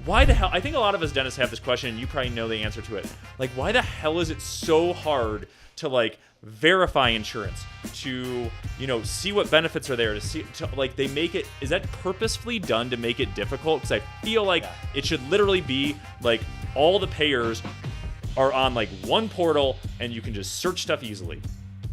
why the hell, I think a lot of us dentists have this question, and you probably know the answer to it. Like, why the hell is it so hard to like verify insurance, to, you know, see what benefits are there, to see, to, like, they make it, is that purposefully done to make it difficult? Because I feel like it should literally be like all the payers are on like one portal and you can just search stuff easily.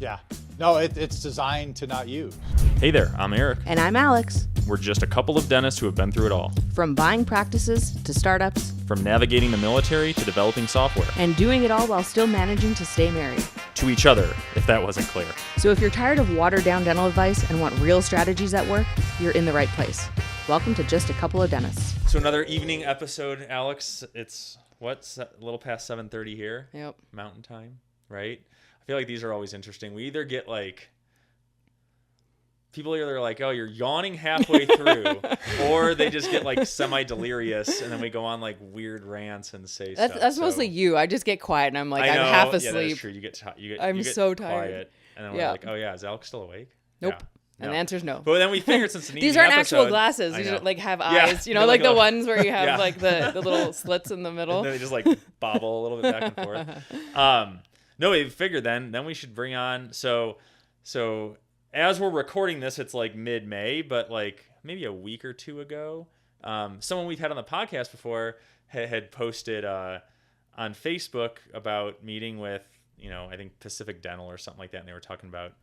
Yeah. No, it's designed to not use. Hey there, I'm Eric. And I'm Alex. We're just a couple of dentists who have been through it all. From buying practices to startups. From navigating the military to developing software. And doing it all while still managing to stay married. To each other, if that wasn't clear. So if you're tired of watered-down dental advice and want real strategies at work, you're in the right place. Welcome to Just a Couple of Dentists. So another evening episode, Alex. It's, what's a little past 7:30 here? Yep. Mountain time, right? I feel like these are always interesting. We either get like, people either like, oh, you're yawning halfway through, or they just get like semi-delirious, and then we go on like weird rants and say stuff. That's mostly you. I just get quiet and I'm like, I know, I'm half yeah, asleep. that is true. You get I'm you get so quiet, tired. and then we're like, oh yeah, is Alex still awake? Nope. Yeah. And the answer is no. But then we figured since the these aren't actual glasses. These are like have eyes. You know, like the ones where you have like the little slits in the middle. And then they just like bobble a little bit back and forth. No, we figured then we should bring on. So as we're recording this, it's like mid-May, but like maybe a week or two ago, someone we've had on the podcast before had posted on Facebook about meeting with, you know, I think Pacific Dental or something like that, and they were talking about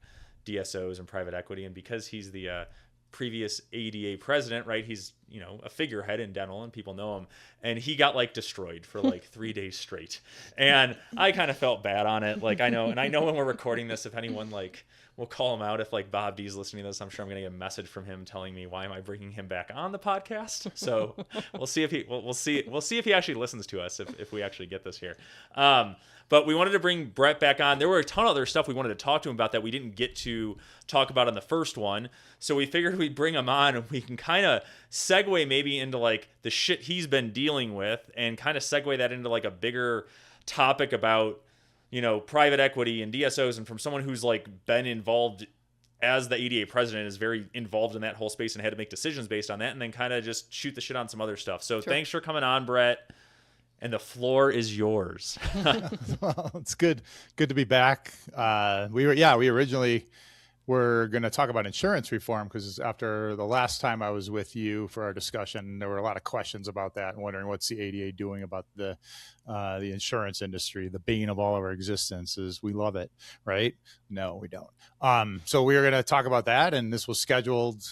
DSOs and private equity, and because he's the previous ADA president, right, he's, you know, a figurehead in dental and people know him, and he got like destroyed for like 3 days straight, and I kind of felt bad on it. Like, I know when we're recording this, if anyone, like, we'll call him out if like Bob D's listening to this, I'm sure I'm gonna get a message from him telling me why am I bringing him back on the podcast. So we'll see if he we'll see if he actually listens to us, if we actually get this here. But we wanted to bring Brett back on. There were a ton of other stuff we wanted to talk to him about that we didn't get to talk about in the first one. So we figured we'd bring him on and we can kind of segue maybe into like the shit he's been dealing with, and kind of segue that into like a bigger topic about, you know, private equity and DSOs, and from someone who's like been involved as the ADA president, is very involved in that whole space and had to make decisions based on that, and then kind of just shoot the shit on some other stuff. So Thanks for coming on, Brett. And the floor is yours. Well, it's good to be back. We originally were going to talk about insurance reform, because after the last time I was with you for our discussion, there were a lot of questions about that and wondering what's the ADA doing about the insurance industry, the bane of all of our existences. We love it, right? No, we don't. So we were going to talk about that, and this was scheduled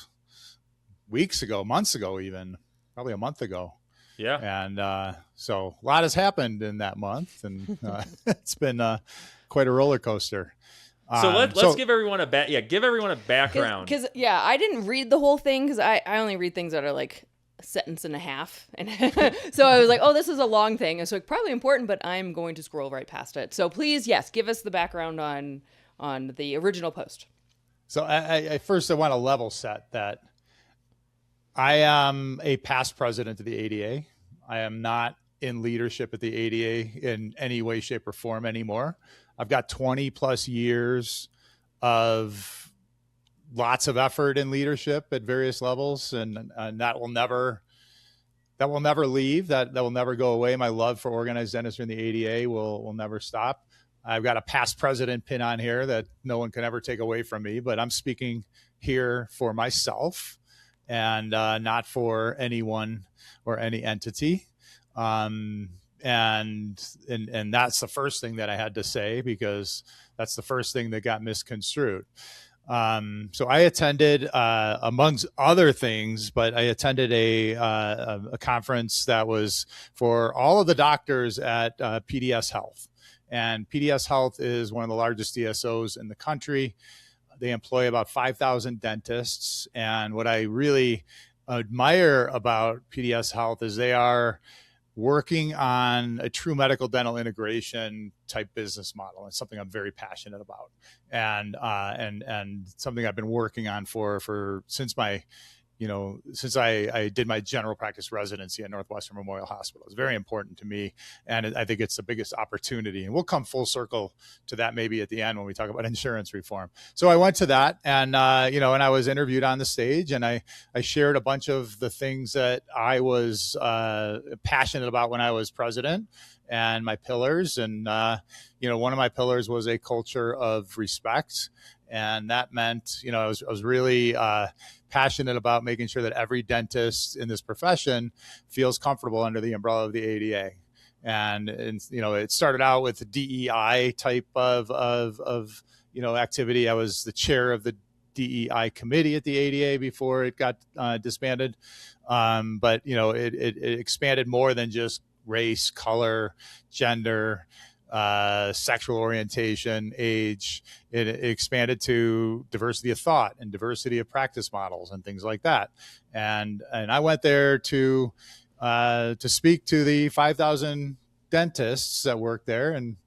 weeks ago, months ago, even probably a month ago. Yeah. And so a lot has happened in that month, and it's been quite a roller coaster. So let's give everyone a background. Because I didn't read the whole thing, because I only read things that are like a sentence and a half, and so I was like, oh, this is a long thing, and so probably important, but I'm going to scroll right past it. So please, give us the background on the original post. So I first want to level set that I am a past president of the ADA. I am not in leadership at the ADA in any way, shape, or form anymore. I've got 20 plus years of lots of effort in leadership at various levels, and that will never leave. That will never go away. My love for organized dentistry in the ADA will never stop. I've got a past president pin on here that no one can ever take away from me, but I'm speaking here for myself and not for anyone or any entity. And that's the first thing that I had to say, because that's the first thing that got misconstrued. So I attended, amongst other things, but I attended a conference that was for all of the doctors at PDS Health. And PDS Health is one of the largest DSOs in the country. They employ about 5,000 dentists. And what I really admire about PDS Health is they are working on a true medical dental integration type business model. It's something I'm very passionate about, and something I've been working on for since my since I did my general practice residency at Northwestern Memorial Hospital. It's very important to me. And I think it's the biggest opportunity. And we'll come full circle to that maybe at the end when we talk about insurance reform. So I went to that and, and I was interviewed on the stage, and I shared a bunch of the things that I was passionate about when I was president and my pillars. And, one of my pillars was a culture of respect. And that meant, I was really passionate about making sure that every dentist in this profession feels comfortable under the umbrella of the ADA. And it started out with the DEI type of activity. I was the chair of the DEI committee at the ADA before it got disbanded. But it expanded more than just race, color, gender, sexual orientation, age. It expanded to diversity of thought and diversity of practice models and things like that. And I went there to speak to the 5,000 dentists that work there and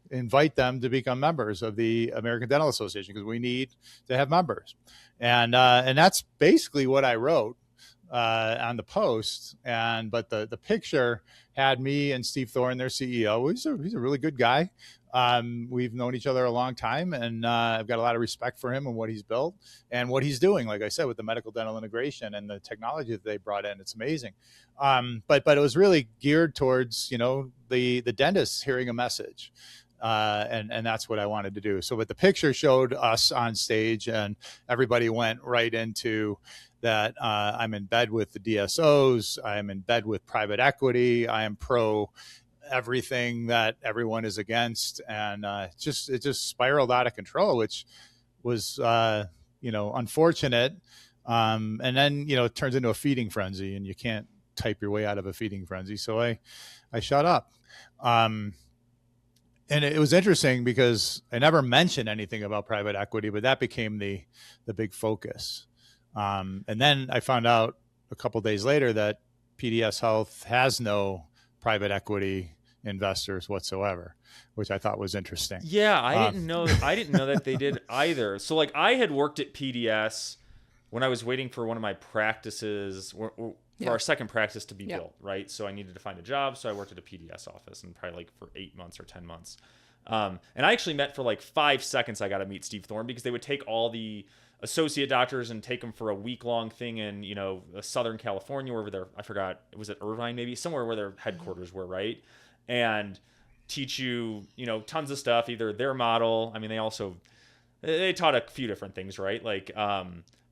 invite them to become members of the American Dental Association, because we need to have members. And that's basically what I wrote on the post. But the picture had me and Steve Thorne, their CEO. He's a really good guy. We've known each other a long time, and I've got a lot of respect for him and what he's built and what he's doing. Like I said, with the medical dental integration and the technology that they brought in, it's amazing. But it was really geared towards, the dentists hearing a message. And that's what I wanted to do. So, but the picture showed us on stage, and everybody went right into that. I'm in bed with the DSOs. I'm in bed with private equity. I am pro everything that everyone is against. And it just spiraled out of control, which was, unfortunate. And then, it turns into a feeding frenzy, and you can't type your way out of a feeding frenzy. So I shut up. And it was interesting because I never mentioned anything about private equity, but that became the big focus. And then I found out a couple of days later that PDS Health has no private equity investors whatsoever, which I thought was interesting. Yeah, I didn't know that they did either. So like I had worked at PDS when I was waiting for one of my practices for our second practice to be built, right? So I needed to find a job, so I worked at a PDS office, and probably like for 8 months or 10 months. And I actually met for like 5 seconds. I got to meet Steve Thorne because they would take all the associate doctors and take them for a week-long thing in, Southern California, wherever they're, I forgot, was it Irvine maybe? Somewhere where their headquarters were, right? And teach you, tons of stuff, either their model. I mean, they taught a few different things, right? Like,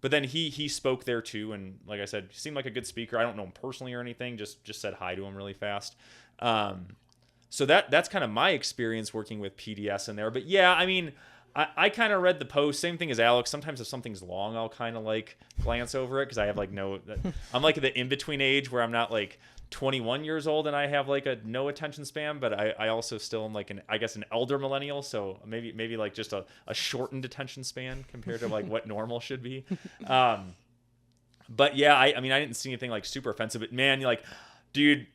but then he spoke there too, and like I said, he seemed like a good speaker. I don't know him personally or anything, just said hi to him really fast. So that's kind of my experience working with PDS in there. But yeah, I mean, I kind of read the post, same thing as Alex. Sometimes if something's long, I'll kind of like glance over it because I have like I'm like the in-between age where I'm not like 21 years old and I have like a no attention span, but I also still am like an elder millennial, so maybe like just a shortened attention span compared to like what normal should be. But yeah, I mean I didn't see anything like super offensive, but man, you're like, dude,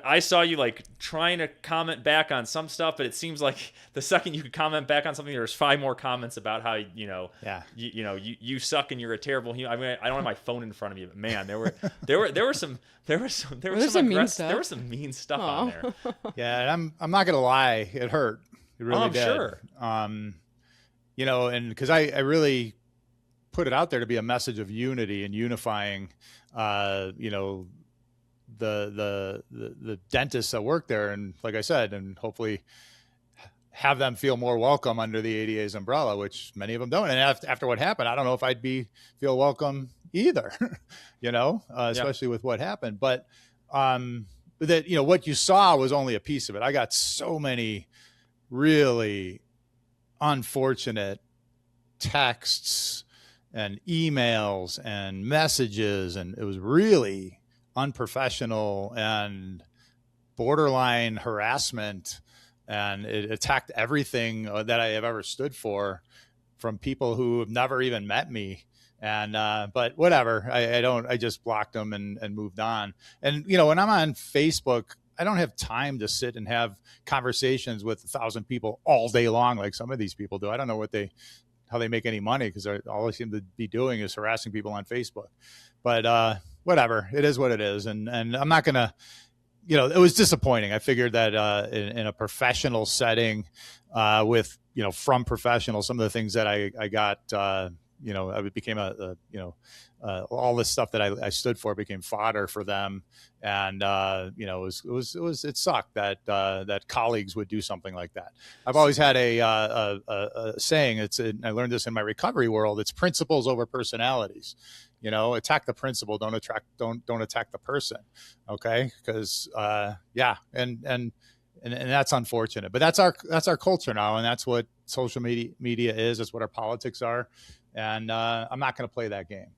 I saw you like trying to comment back on some stuff, but it seems like the second you could comment back on something, there's 5 more comments about how you suck and you're a terrible human. I mean, I don't have my phone in front of me, but man, there was some mean stuff on there. Yeah, and I'm not gonna lie, it hurt. It really did. Sure. And because I really put it out there to be a message of unity and unifying, the dentists that work there, and like I said, and hopefully have them feel more welcome under the ADA's umbrella, which many of them don't. And after what happened, I don't know if I'd feel welcome either, especially with what happened. But that what you saw was only a piece of it. I got so many really unfortunate texts and emails and messages, and it was really unprofessional and borderline harassment, and it attacked everything that I have ever stood for from people who have never even met me. And but whatever, I just blocked them and moved on. And when I'm on Facebook, I don't have time to sit and have conversations with 1,000 people all day long like some of these people do. I don't know what they how they make any money, because all they seem to be doing is harassing people on Facebook. But whatever, it is what it is, and I'm not gonna. It was disappointing. I figured that in a professional setting, with from professionals, some of the things that I got, I became all this stuff that I stood for became fodder for them, and it sucked that colleagues would do something like that. I've always had a saying. I learned this in my recovery world. It's principles over personalities. Attack the principle, don't attack the person. Okay. Because, and that's unfortunate, but that's our culture now. And that's what social media is. That's what our politics are. And, I'm not going to play that game.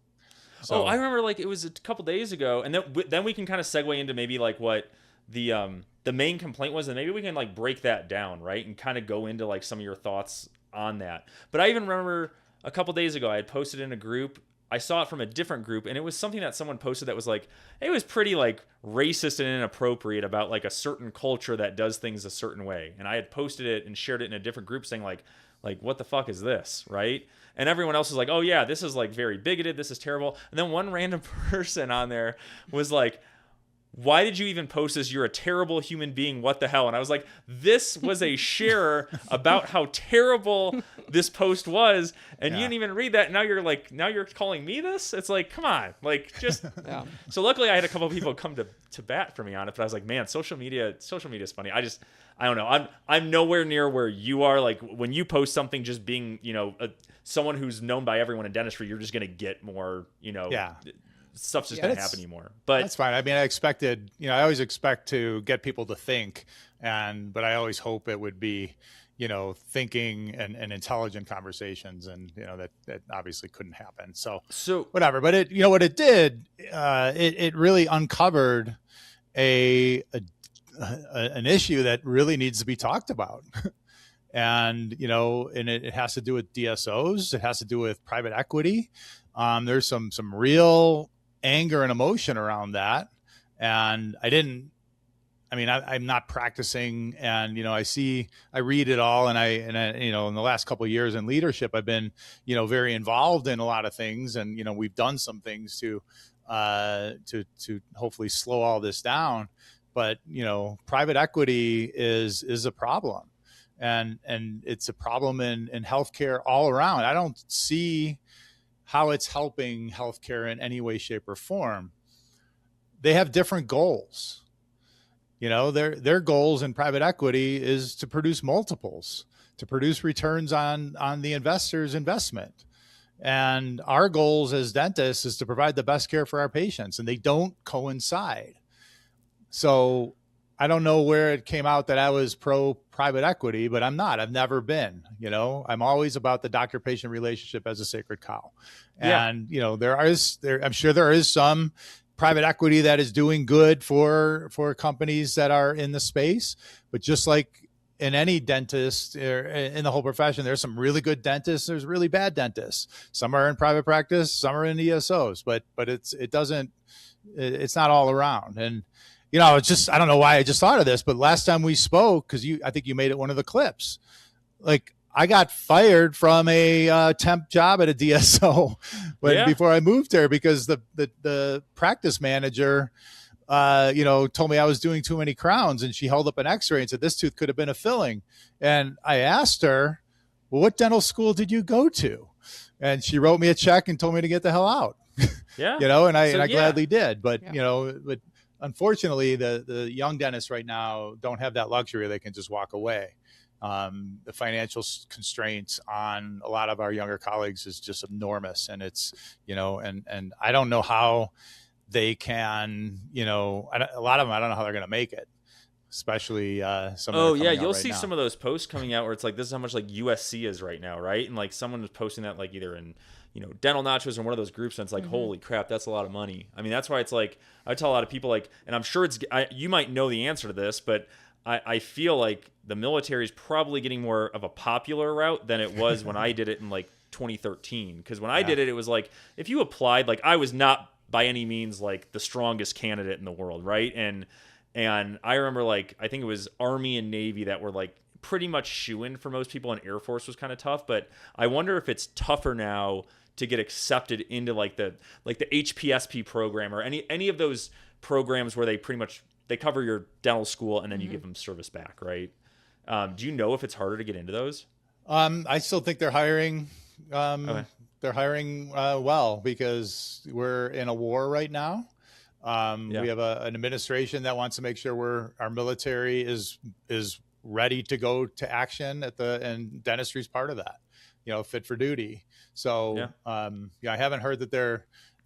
So, I remember it was a couple days ago, and then we can kind of segue into maybe what the main complaint was, and maybe we can break that down, right? And kind of go into some of your thoughts on that. But I even remember a couple days ago, I had posted in a group. I saw it from a different group, and it was something that someone posted that was it was pretty racist and inappropriate about a certain culture that does things a certain way. And I had posted it and shared it in a different group saying what the fuck is this, right? And everyone else was like, oh yeah, this is very bigoted, this is terrible. And then one random person on there was like, why did you even post this? You're a terrible human being. What the hell? And I was like, this was a share about how terrible this post was. And you didn't even read that. Now you're calling me this? It's come on, just. Yeah. So luckily I had a couple of people come to bat for me on it, but I was like, man, social media is funny. I don't know. I'm nowhere near where you are. When you post something, just being, someone who's known by everyone in dentistry, you're just going to get more, stuff's just going to happen anymore. But that's fine. I mean, I always expect to get people to think, but I always hope it would be, thinking and intelligent conversations, and that obviously couldn't happen. So whatever. But what it did, it really uncovered an issue that really needs to be talked about. And it has to do with DSOs. It has to do with private equity. There's some real anger and emotion around that. And I'm not practicing, and, I read it all, and I in the last couple of years in leadership, I've been, very involved in a lot of things, and, we've done some things to hopefully slow all this down. But, private equity is a problem, and it's a problem in healthcare all around. I don't see how it's helping healthcare in any way, shape, or form. They have different goals. Their goals in private equity is to produce multiples, to produce returns on the investor's investment. And our goals as dentists is to provide the best care for our patients, and they don't coincide. So I don't know where it came out that I was pro private equity, but I'm not. I've never been. I'm always about the doctor-patient relationship as a sacred cow. And I'm sure there is some private equity that is doing good for companies that are in the space, but just like in any dentist or in the whole profession, there's some really good dentists, there's really bad dentists. Some are in private practice, some are in ESOs, but it's not all around. And I don't know why I just thought of this, but last time we spoke, because I think you made it one of the clips, I got fired from a temp job at a DSO before I moved there, because the practice manager, told me I was doing too many crowns, and she held up an X-ray and said, this tooth could have been a filling. And I asked her, well, what dental school did you go to? And she wrote me a check and told me to get the hell out. Yeah. And I gladly did. But, but unfortunately, the young dentists right now don't have that luxury. They can just walk away. The financial constraints on a lot of our younger colleagues is just enormous. And it's, and I don't know how they can, a lot of them, I don't know how they're going to make it, especially some. Oh yeah. You'll see some of those posts coming out where it's this is how much USC is right now. Right. And someone was posting that either in, dental nachos or one of those groups. And it's holy crap, that's a lot of money. I mean, that's why it's I tell a lot of people and I'm sure you might know the answer to this, but I feel like the military is probably getting more of a popular route than it was when I did it in 2013. Because when I did it, it was if you applied, I was not by any means the strongest candidate in the world, right? And I remember I think it was Army and Navy that were pretty much shoo-in for most people, and Air Force was kind of tough, but I wonder if it's tougher now to get accepted into like the HPSP program or any of those programs where they pretty much they cover your dental school and then you give them service back, right? Do you know if it's harder to get into those? I still think they're hiring. Okay. They're hiring well, because we're in a war right now. We have an administration that wants to make sure our military is ready to go to action and dentistry is part of that, fit for duty. So I haven't heard that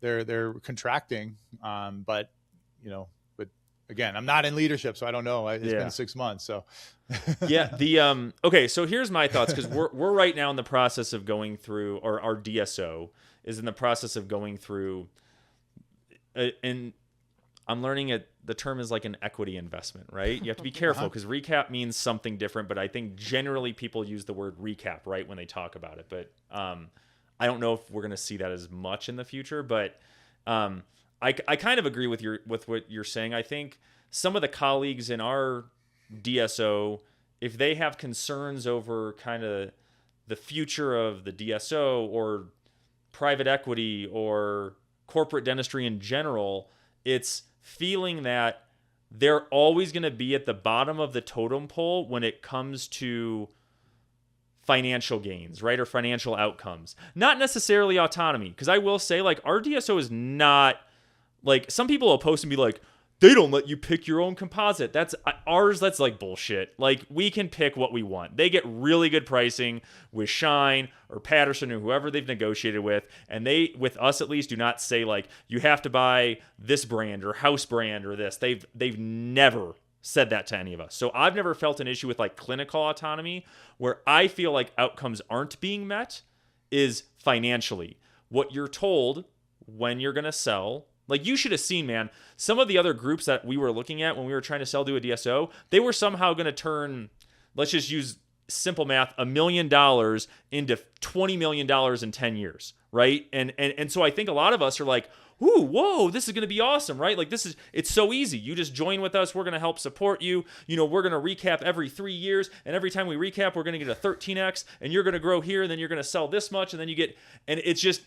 they're contracting, but again, I'm not in leadership, so I don't know. It's been 6 months, so. Okay, so here's my thoughts, because we're right now in the process of going through, or our DSO is in the process of going through, and I'm learning the term is like an equity investment, right? You have to be careful because recap means something different, but I think generally people use the word recap, right, when they talk about it. But I don't know if we're going to see that as much in the future, but I kind of agree with what you're saying. I think some of the colleagues in our DSO, if they have concerns over kind of the future of the DSO or private equity or corporate dentistry in general, it's feeling that they're always going to be at the bottom of the totem pole when it comes to financial gains, right? Or financial outcomes. Not necessarily autonomy. Because I will say, like, our DSO is not, like, some people will post and be like, they don't let you pick your own composite. That's like bullshit. Like, we can pick what we want. They get really good pricing with Shine or Patterson or whoever they've negotiated with. And they, with us at least, do not say like, you have to buy this brand or house brand or this. They've never said that to any of us. So I've never felt an issue with like clinical autonomy. Where I feel like outcomes aren't being met is financially. What you're told when you're going to sell. Like, you should have seen, man, some of the other groups that we were looking at when we were trying to sell to a DSO, they were somehow going to turn, let's just use simple math, $1 million into $20 million in 10 years, right? And so I think a lot of us are like, ooh, whoa, this is going to be awesome, right? Like, it's so easy. You just join with us. We're going to help support you. We're going to recap every 3 years. And every time we recap, we're going to get a 13X. And you're going to grow here. And then you're going to sell this much. And then you get, and it's just,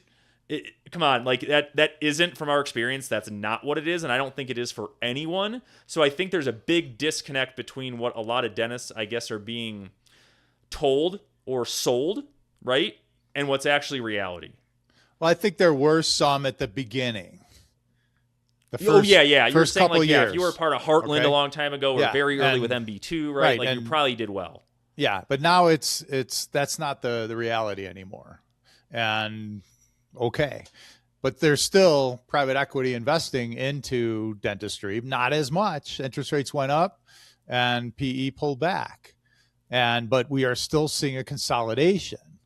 come on, like that isn't from our experience. That's not what it is. And I don't think it is for anyone. So I think there's a big disconnect between what a lot of dentists, I guess, are being told or sold, right? And what's actually reality. Well, I think there were some at the beginning. You were saying like, years. If you were part of Heartland a long time ago or very early with MB2, right? Like, you probably did well. Yeah, but now that's not the reality anymore. And okay, but there's still private equity investing into dentistry, not as much. Interest rates went up and PE pulled back. But we are still seeing a consolidation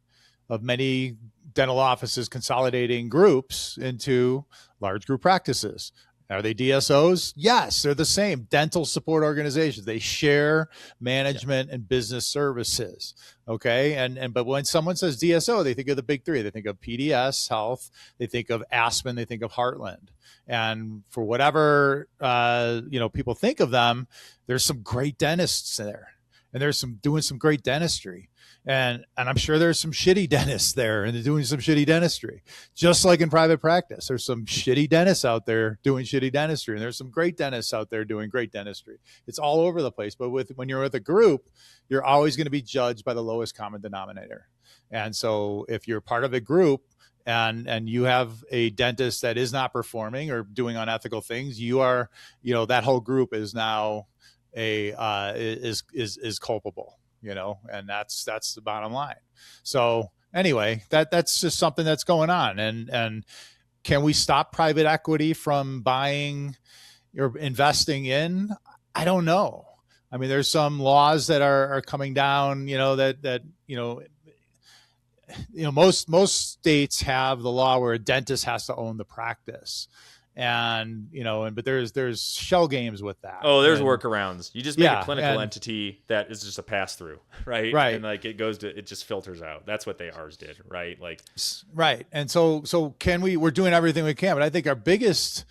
of many dental offices consolidating groups into large group practices. Are they DSOs? Yes, they're the same. Dental support organizations. They share management and business services. Okay. But when someone says DSO, they think of the big three. They think of PDS Health. They think of Aspen. They think of Heartland. And for whatever, people think of them, there's some great dentists there. And there's doing some great dentistry. And I'm sure there's some shitty dentists there and they're doing some shitty dentistry. Just like in private practice, there's some shitty dentists out there doing shitty dentistry. And there's some great dentists out there doing great dentistry. It's all over the place. But when you're with a group, you're always going to be judged by the lowest common denominator. And so if you're part of a group and you have a dentist that is not performing or doing unethical things, you are, that whole group is now is culpable. And that's the bottom line. So anyway, that's just something that's going on. And can we stop private equity from buying or investing in? I don't know. I mean, there's some laws that are coming down, most states have the law where a dentist has to own the practice. But there's shell games with that. Oh, there's workarounds. You just make a clinical entity that is just a pass through, right? Right. And like it just filters out. That's what ours did, right? Like, right. And so we're doing everything we can, but I think our biggest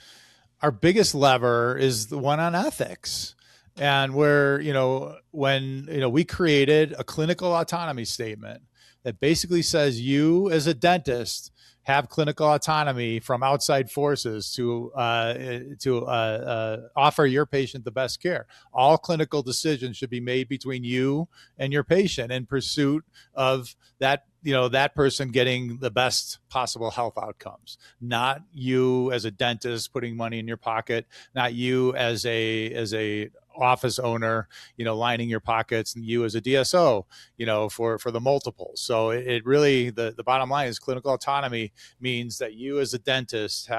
lever is the one on ethics. And when we created a clinical autonomy statement that basically says you as a dentist have clinical autonomy from outside forces to offer your patient the best care. All clinical decisions should be made between you and your patient in pursuit of that person getting the best possible health outcomes. Not you as a dentist putting money in your pocket, not you as a office owner, lining your pockets, and you as a DSO, for the multiples. So it really, the bottom line is clinical autonomy means that you as a dentist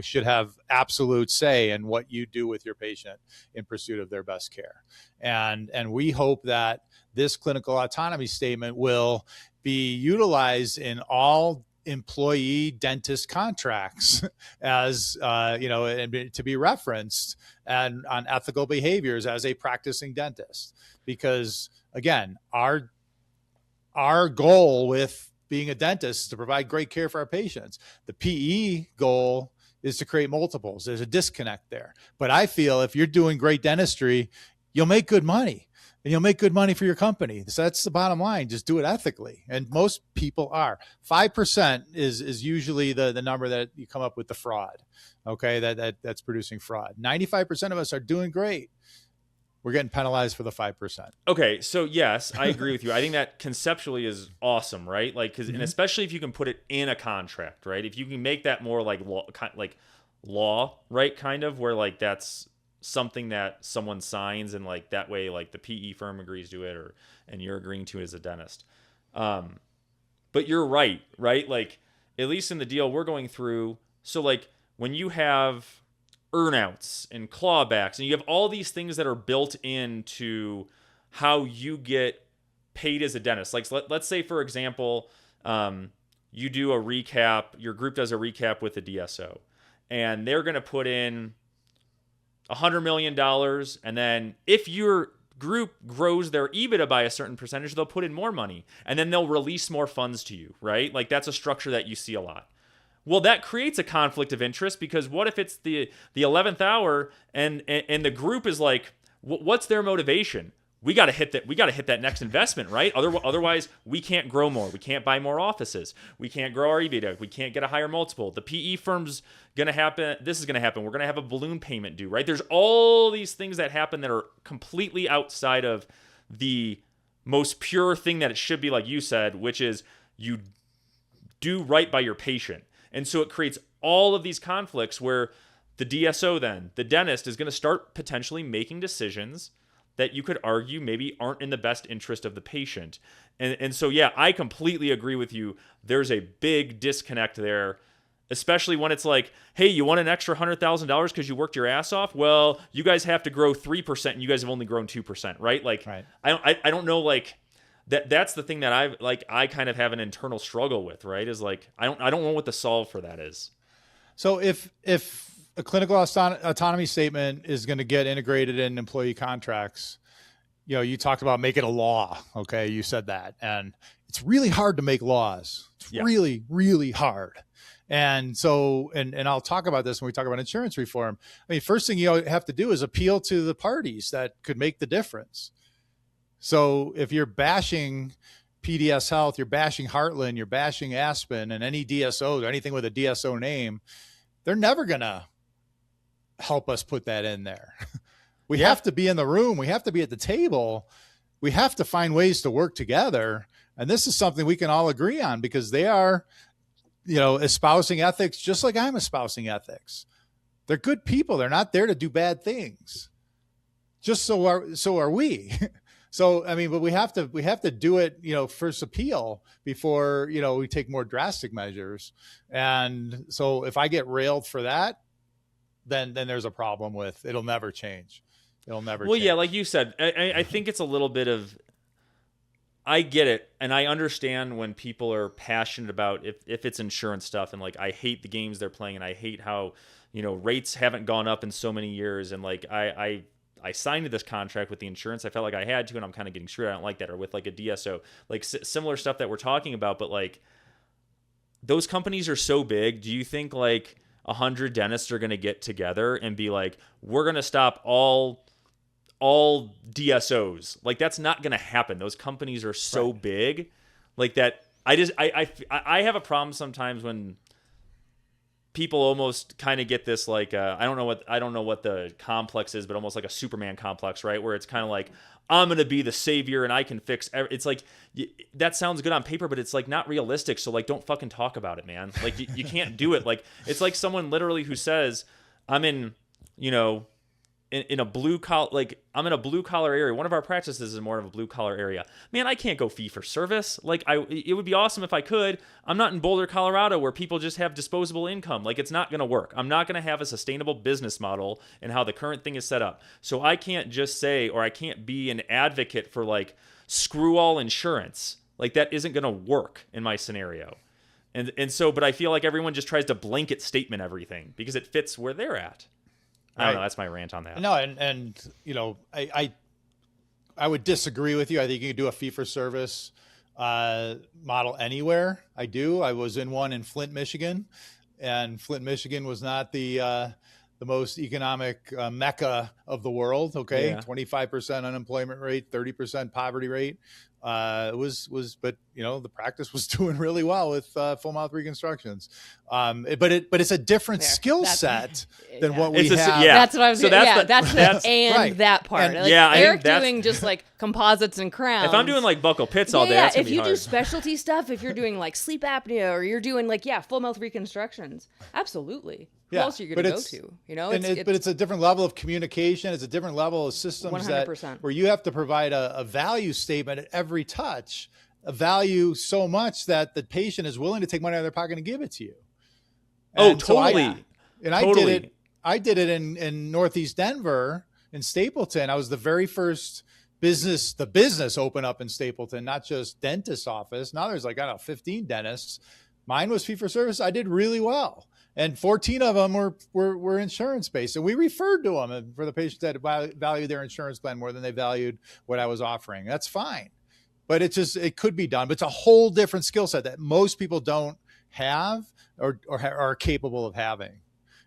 should have absolute say in what you do with your patient in pursuit of their best care. And we hope that this clinical autonomy statement will be utilized in all employee dentist contracts as to be referenced and on ethical behaviors as a practicing dentist, because again, our goal with being a dentist is to provide great care for our patients. The PE goal is to create multiples. There's a disconnect there, but I feel if you're doing great dentistry, you'll make good money. And you'll make good money for your company. So that's the bottom line. Just do it ethically. And most people are. 5% is usually the number that you come up with the fraud. Okay, that's producing fraud. 95% of us are doing great. We're getting penalized for the 5%. Okay, so yes, I agree with you. I think that conceptually is awesome, right? Like, and especially if you can put it in a contract, right? If you can make that more like law, right? Kind of where like that's something that someone signs, and like that way like the PE firm agrees to it, and you're agreeing to it as a dentist. But you're right? Like at least in the deal we're going through, so like when you have earnouts and clawbacks and you have all these things that are built into how you get paid as a dentist, like let's say for example, you do a recap, your group does a recap with the DSO, and they're going to put in $100 million, and then if your group grows their EBITDA by a certain percentage, they'll put in more money, and then they'll release more funds to you, right? Like that's a structure that you see a lot. Well, that creates a conflict of interest, because what if it's the 11th hour and the group is like, what's their motivation? We got to hit that next investment, right? Otherwise, we can't grow more. We can't buy more offices. We can't grow our EBITDA. We can't get a higher multiple. The PE firm's going to happen. This is going to happen. We're going to have a balloon payment due, right? There's all these things that happen that are completely outside of the most pure thing that it should be, like you said, which is you do right by your patient. And so it creates all of these conflicts where the DSO then, the dentist, is going to start potentially making decisions that you could argue maybe aren't in the best interest of the patient. And so, yeah, I completely agree with you. There's a big disconnect there, especially when it's like, hey, you want an extra $100,000 because you worked your ass off? Well, you guys have to grow 3% and you guys have only grown 2%, right? Like, right. I don't know, like, that's the thing that I kind of have an internal struggle with, right? Is like, I don't know what the solve for that is. So if a clinical autonomy statement is going to get integrated in employee contracts, you talked about making a law. Okay. You said that, and it's really hard to make laws. It's really, really hard. And so, and I'll talk about this when we talk about insurance reform. I mean, first thing you have to do is appeal to the parties that could make the difference. So if you're bashing PDS Health, you're bashing Heartland, you're bashing Aspen, and any DSO or anything with a DSO name, they're never going to help us put that in there. We have to be in the room. We have to be at the table. We have to find ways to work together. And this is something we can all agree on, because they are, espousing ethics just like I'm espousing ethics. They're good people. They're not there to do bad things. Just so are we. So, I mean, but we have to do it, first appeal before, we take more drastic measures. And so if I get railed for that, then there's a problem with it'll never change. It'll never change. Well, yeah, like you said, I think it's a little bit of, I get it. And I understand when people are passionate about if it's insurance stuff, and like, I hate the games they're playing, and I hate how, rates haven't gone up in so many years. And like, I signed this contract with the insurance. I felt like I had to, and I'm kind of getting screwed. I don't like that. Or with like a DSO, like similar stuff that we're talking about. But like, those companies are so big. Do you think like 100 dentists are going to get together and be like, we're going to stop all all DSOs. Like that's not going to happen. Those companies are so big, like that. I have a problem sometimes when people almost kind of get this like I don't know what the complex is, but almost like a Superman complex, right? Where it's kind of like I'm gonna be the savior and I can fix. It's like that sounds good on paper, but it's like not realistic. So like, don't fucking talk about it, man. Like you can't do it. Like it's like someone literally who says I'm in, in a blue collar, like I'm in a blue collar area. One of our practices is more of a blue collar area. Man, I can't go fee for service. Like it would be awesome if I could. I'm not in Boulder, Colorado, where people just have disposable income. Like it's not going to work. I'm not going to have a sustainable business model and how the current thing is set up. So I can't just say, or I can't be an advocate for like screw all insurance. Like that isn't going to work in my scenario. And so, but I feel like everyone just tries to blanket statement everything because it fits where they're at. I don't know. That's my rant on that. No, and I would disagree with you. I think you can do a fee for service model anywhere. I do. I was in one in Flint, Michigan, and Flint, Michigan was not the most economic mecca of the world. Okay, 25% unemployment rate, 30% poverty rate. It was, but the practice was doing really well with full mouth reconstructions. But it's a different skill set than what we have. That's what I was. So that part. And, like, Eric doing just like composites and crowns. If I'm doing like buccal pits all day, that's if you hard. do specialty stuff, if you're doing like sleep apnea or you're doing like full mouth reconstructions, absolutely. Who else are you going to go to? But it's a different level of communication. It's a different level of systems 100%. where you have to provide a value statement at every touch, a value so much that the patient is willing to take money out of their pocket and give it to you. And totally. I did it in Northeast Denver in Stapleton. I was the very first business open up in Stapleton, not just dentist office. Now there's 15 dentists. Mine was fee for service. I did really well. And 14 of them were insurance based. And we referred to them for the patients that valued their insurance plan more than they valued what I was offering. That's fine. But it could be done. But it's a whole different skill set that most people don't have or are capable of having.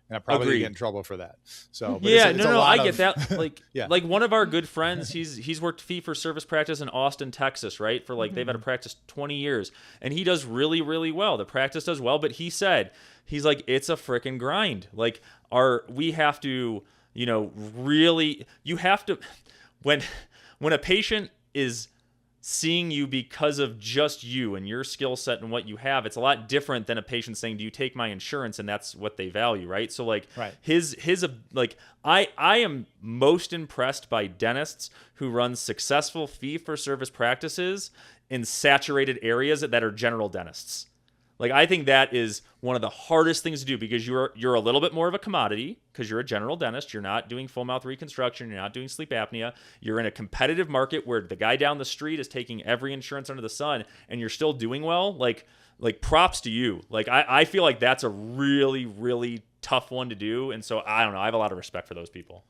And I probably get in trouble for that. So I get that. Like one of our good friends, he's worked fee for service practice in Austin, Texas, right? For they've had a practice 20 years, and he does really, really well. The practice does well, but he's like, it's a freaking grind. Like we have to, really, you have to, when a patient is seeing you because of just you and your skill set and what you have, it's a lot different than a patient saying, do you take my insurance? And that's what they value, right? So I am most impressed by dentists who run successful fee for service practices in saturated areas that are general dentists. Like, I think that is one of the hardest things to do because you're a little bit more of a commodity because you're a general dentist. You're not doing full mouth reconstruction. You're not doing sleep apnea. You're in a competitive market where the guy down the street is taking every insurance under the sun and you're still doing well. Like props to you. Like, I feel like that's a really, really tough one to do. And so I don't know. I have a lot of respect for those people.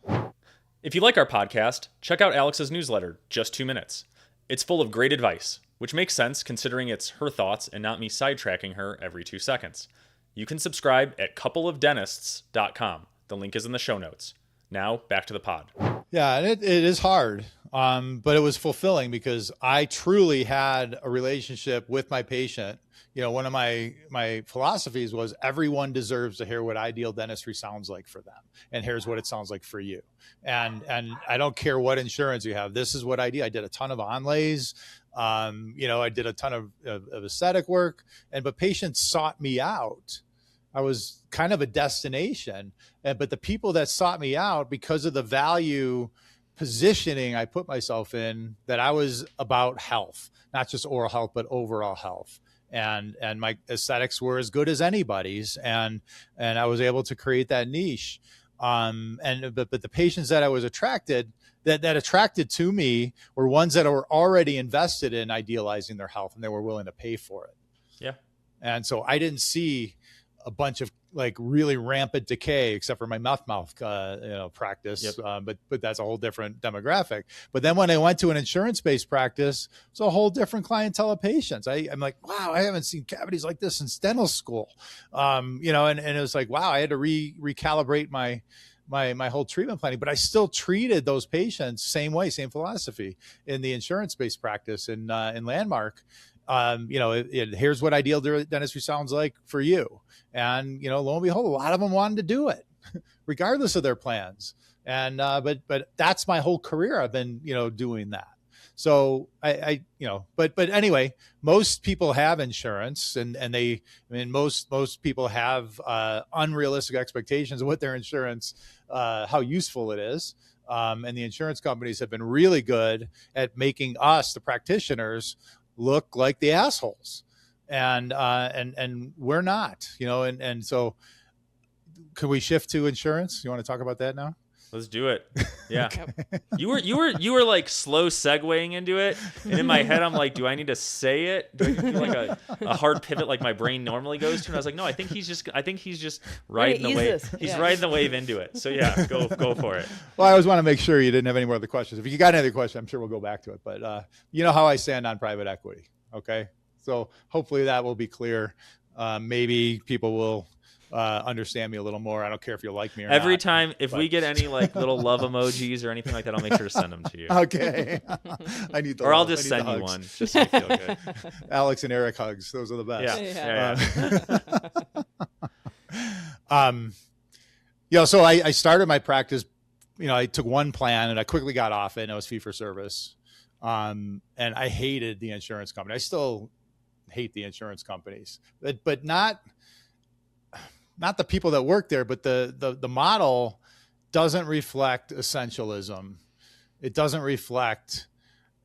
If you like our podcast, check out Alex's newsletter, Just 2 Minutes. It's full of great advice, which makes sense considering it's her thoughts and not me sidetracking her every 2 seconds. You can subscribe at coupleofdentists.com. The link is in the show notes. Now, back to the pod. Yeah, and it is hard, but it was fulfilling because I truly had a relationship with my patient. One of my philosophies was everyone deserves to hear what ideal dentistry sounds like for them. And here's what it sounds like for you. And I don't care what insurance you have. This is what I do. I did a ton of onlays. I did a ton of aesthetic work, but patients sought me out. I was kind of a destination, but the people that sought me out because of the value positioning I put myself in, that I was about health, not just oral health, but overall health. And my aesthetics were as good as anybody's. And I was able to create that niche. But the patients that I was attracted to me were ones that were already invested in idealizing their health and they were willing to pay for it. Yeah. And so I didn't see a bunch of really rampant decay, except for my mouth practice. Yep. But that's a whole different demographic. But then when I went to an insurance-based practice, it's a whole different clientele of patients. I'm like, wow, I haven't seen cavities like this since dental school. And it was like, wow, I had to recalibrate my my whole treatment planning, but I still treated those patients same way, same philosophy in the insurance-based practice in Landmark. Here's what ideal dentistry sounds like for you. And, lo and behold, a lot of them wanted to do it regardless of their plans. And, but that's my whole career. I've been, doing that. So but anyway, most people have insurance and most people have unrealistic expectations of what their insurance, how useful it is. And the insurance companies have been really good at making us, the practitioners, look like the assholes. And we're not, and so can we shift to insurance? You want to talk about that now? Let's do it. Yeah. Okay. You were like slow segueing into it. And in my head, I'm like, do I need to say it? Do I do like a hard pivot like my brain normally goes to? And I was like, no, I think he's just riding the wave. He's riding the wave into it. So yeah, go for it. Well, I always want to make sure you didn't have any more other questions. If you got any other questions, I'm sure we'll go back to it. But you know how I stand on private equity. Okay. So hopefully that will be clear. Maybe people will understand me a little more. I don't care if you like me or Every not. time, if we get any like little love emojis or anything like that, I'll make sure to send them to you. Okay. I need the Or I'll just send you one just so you feel good. Alex and Eric hugs. Those are the best. Yeah. So I started my practice, I took one plan and I quickly got off it and I was fee for service. And I hated the insurance company. I still hate the insurance companies, but not the people that work there, but the model doesn't reflect essentialism. It doesn't reflect,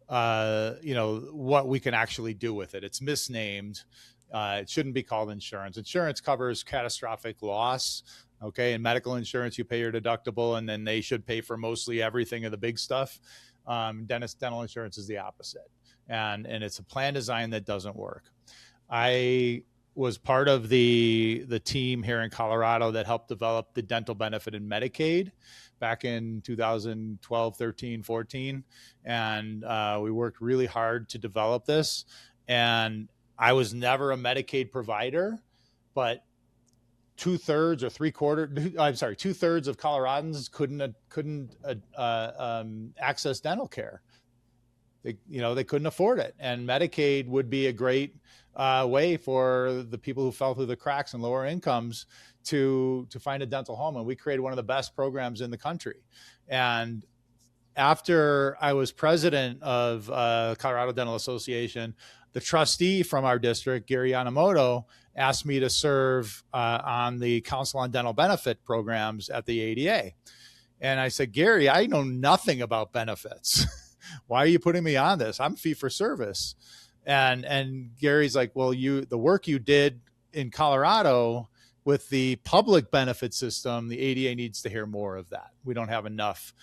what we can actually do with it. It's misnamed. It shouldn't be called insurance. Insurance covers catastrophic loss. Okay. In medical insurance, you pay your deductible and then they should pay for mostly everything of the big stuff. Dental insurance is the opposite. And it's a plan design that doesn't work. I was part of the team here in Colorado that helped develop the dental benefit in Medicaid back in 2012, 13, 14. And we worked really hard to develop this. And I was never a Medicaid provider, but 2/3 or 3/4, 2/3 of Coloradans couldn't access dental care. They couldn't afford it. And Medicaid would be a great way for the people who fell through the cracks and lower incomes to find a dental home. And we created one of the best programs in the country. And after I was president of Colorado Dental Association, the trustee from our district, Gary Yanamoto, asked me to serve on the Council on Dental Benefit programs at the ADA. And I said, Gary, I know nothing about benefits. Why are you putting me on this? I'm fee for service. And Gary's like, well, the work you did in Colorado with the public benefit system, the ADA needs to hear more of that. We don't have enough,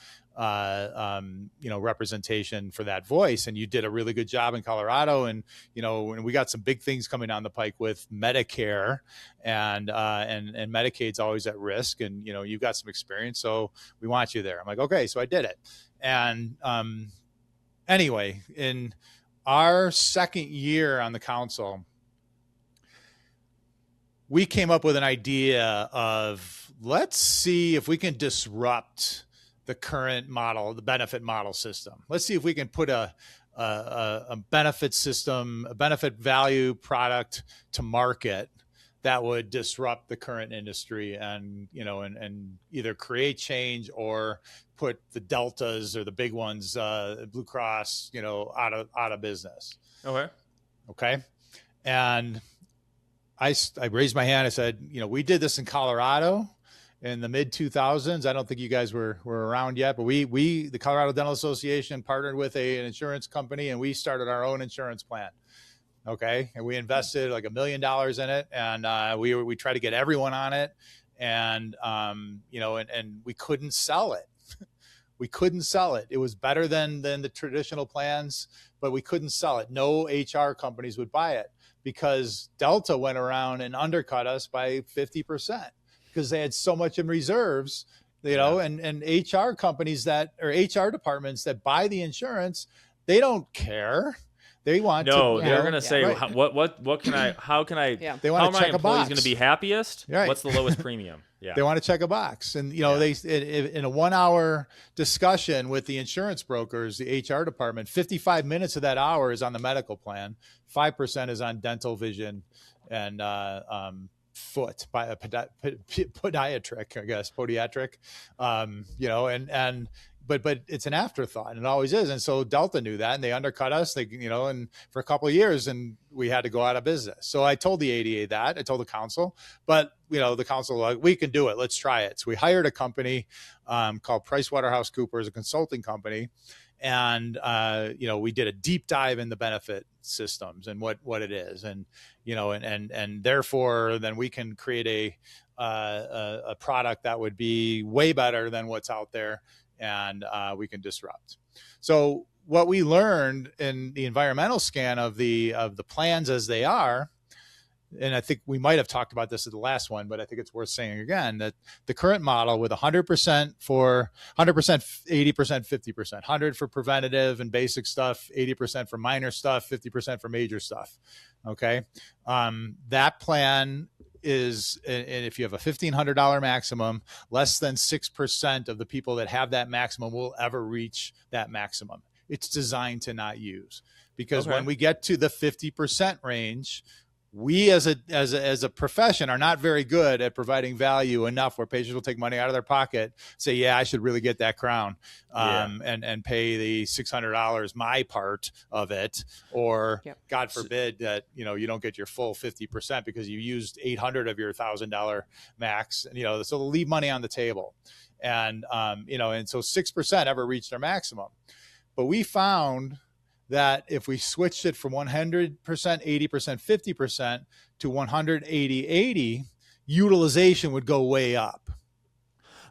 representation for that voice. And you did a really good job in Colorado. And, and we got some big things coming down the pike with Medicare and Medicaid's always at risk. And, you've got some experience, so we want you there. I'm like, okay, so I did it. And anyway, in our second year on the council, we came up with an idea of let's see if we can disrupt the current model, the benefit model system. Let's see if we can put a benefit system, a benefit value product to market that would disrupt the current industry and, and either create change or put the Deltas or the big ones, Blue Cross, out of business. Okay. And I raised my hand. I said, we did this in Colorado in the mid 2000s. I don't think you guys were around yet, but we, the Colorado Dental Association, partnered with an insurance company and we started our own insurance plan. Okay. And we invested like $1 million in it. And we tried to get everyone on it. And, and we couldn't sell it. We couldn't sell it. It was better than the traditional plans, but we couldn't sell it. No HR companies would buy it because Delta went around and undercut us by 50% because they had so much in reserves, and HR companies or HR departments that buy the insurance, they don't care. They want No, to. they're gonna say, right. what can I? How can I? Yeah. They How want are to my check a employees box. going to be happiest? Right. What's the lowest premium? Yeah. They want to check a box. And, they in a 1 hour discussion with the insurance brokers, the HR department, 55 minutes of that hour is on the medical plan. 5% is on dental, vision, and foot, podiatric, I guess, podiatric, but it's an afterthought, and it always is. And so Delta knew that, and they undercut us, and for a couple of years, and we had to go out of business. So I told the ADA that, I told the council, but the council was like, we can do it. Let's try it. So we hired a company called PricewaterhouseCoopers, a consulting company. And, we did a deep dive in the benefit systems and what it is. And, and therefore then we can create a product that would be way better than what's out there. And we can disrupt. So what we learned in the environmental scan of the plans as they are, and I think we might have talked about this at the last one, but I think it's worth saying again, that the current model with 100% for 100%, 80%, 50%, 100 for preventative and basic stuff, 80% for minor stuff, 50% for major stuff. Okay. That plan is, and if you have a $1,500 maximum, less than 6% of the people that have that maximum will ever reach that maximum. It's designed to not use, because when we get to the 50% range, we as a profession are not very good at providing value enough where patients will take money out of their pocket, say, yeah, I should really get that crown, and pay the $600, my part of it, or God forbid that, you don't get your full 50% because you used $800 of your $1,000 max, and, so they'll leave money on the table. And, and so 6% ever reached their maximum. But we found that if we switched it from 100%, 80%, 50% to 180-80, utilization would go way up.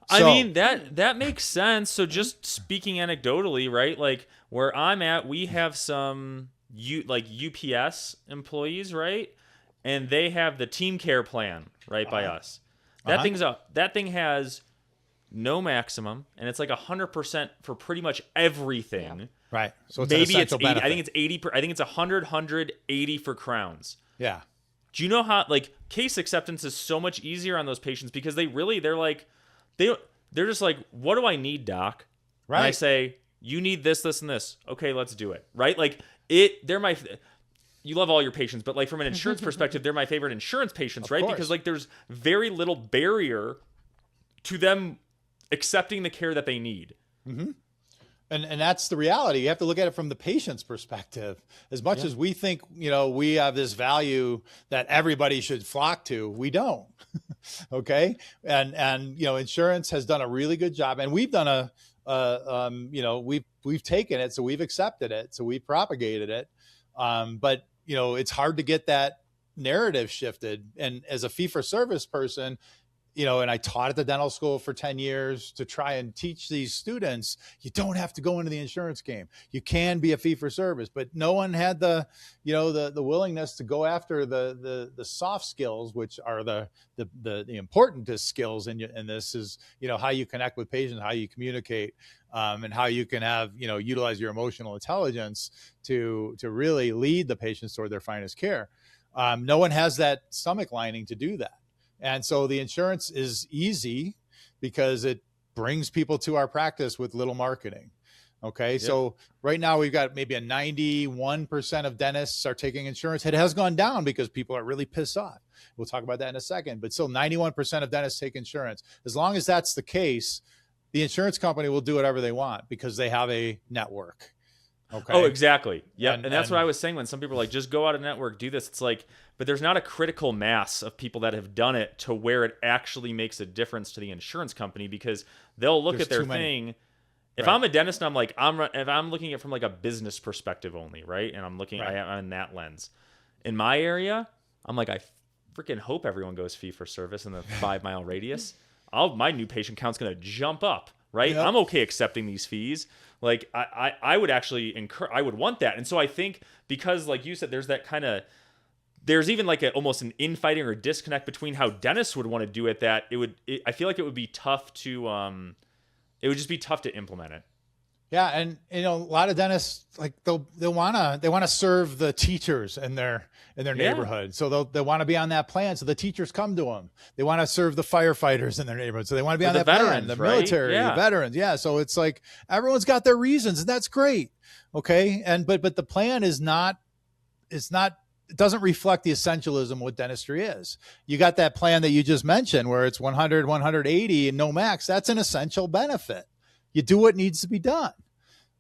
I mean, that makes sense. So just speaking anecdotally, right? Like where I'm at, we have some UPS employees, right? And they have the team care plan right by us. That thing has no maximum, and it's like 100% for pretty much everything. Yeah. Right. So it's maybe it's 80. benefit. I think it's 80. I think it's 100, 80 for crowns. Yeah. Do you know how case acceptance is so much easier on those patients because they're just like, what do I need, doc? Right. And I say, you need this, this, and this. Okay, let's do it. Right. You love all your patients, but from an insurance perspective, they're my favorite insurance patients, right? Because there's very little barrier to them accepting the care that they need. Mm-hmm. And that's the reality. You have to look at it from the patient's perspective. As much as we think, we have this value that everybody should flock to, we don't. Okay. And insurance has done a really good job, and we've done we've taken it. So we've accepted it. So we've propagated it. But it's hard to get that narrative shifted. And as a fee-for-service person, and I taught at the dental school for 10 years to try and teach these students, you don't have to go into the insurance game. You can be a fee for service, but no one had the willingness to go after the soft skills, which are the importantest skills in this is, how you connect with patients, how you communicate, and how you can have, utilize your emotional intelligence to really lead the patients toward their finest care. No one has that stomach lining to do that. And so the insurance is easy because it brings people to our practice with little marketing. Okay. Yep. So right now we've got maybe a 91% of dentists are taking insurance. It has gone down because people are really pissed off. We'll talk about that in a second, but still 91% of dentists take insurance. As long as that's the case, the insurance company will do whatever they want because they have a network. Okay. Oh, exactly. Yeah. And that's what I was saying when some people are like, just go out of network, do this. It's like, but there's not a critical mass of people that have done it to where it actually makes a difference to the insurance company, because they'll look at their thing. If I'm a dentist and I'm like, if I'm looking at it from a business perspective only, right? And I'm looking on that lens. In my area, I'm like, I freaking hope everyone goes fee for service in the 5-mile radius. My new patient count's going to jump up, right? Yep. I'm okay accepting these fees. I would actually I would want that. And so I think because like you said, there's that kind of, there's even almost an infighting or disconnect between how dentists would want to do it, that I feel like it would be tough to, it would just be tough to implement it. Yeah, and a lot of dentists like they want to serve the teachers in their neighborhood, so they want to be on that plan. So the teachers come to them. They want to serve the firefighters in their neighborhood, so they want to be on that plan. The military, the veterans, yeah. So it's like everyone's got their reasons, and that's great. Okay, and but the plan is not. It doesn't reflect the essentialism of what dentistry is. You got that plan that you just mentioned where it's 100, 180 and no max. That's an essential benefit. You do what needs to be done.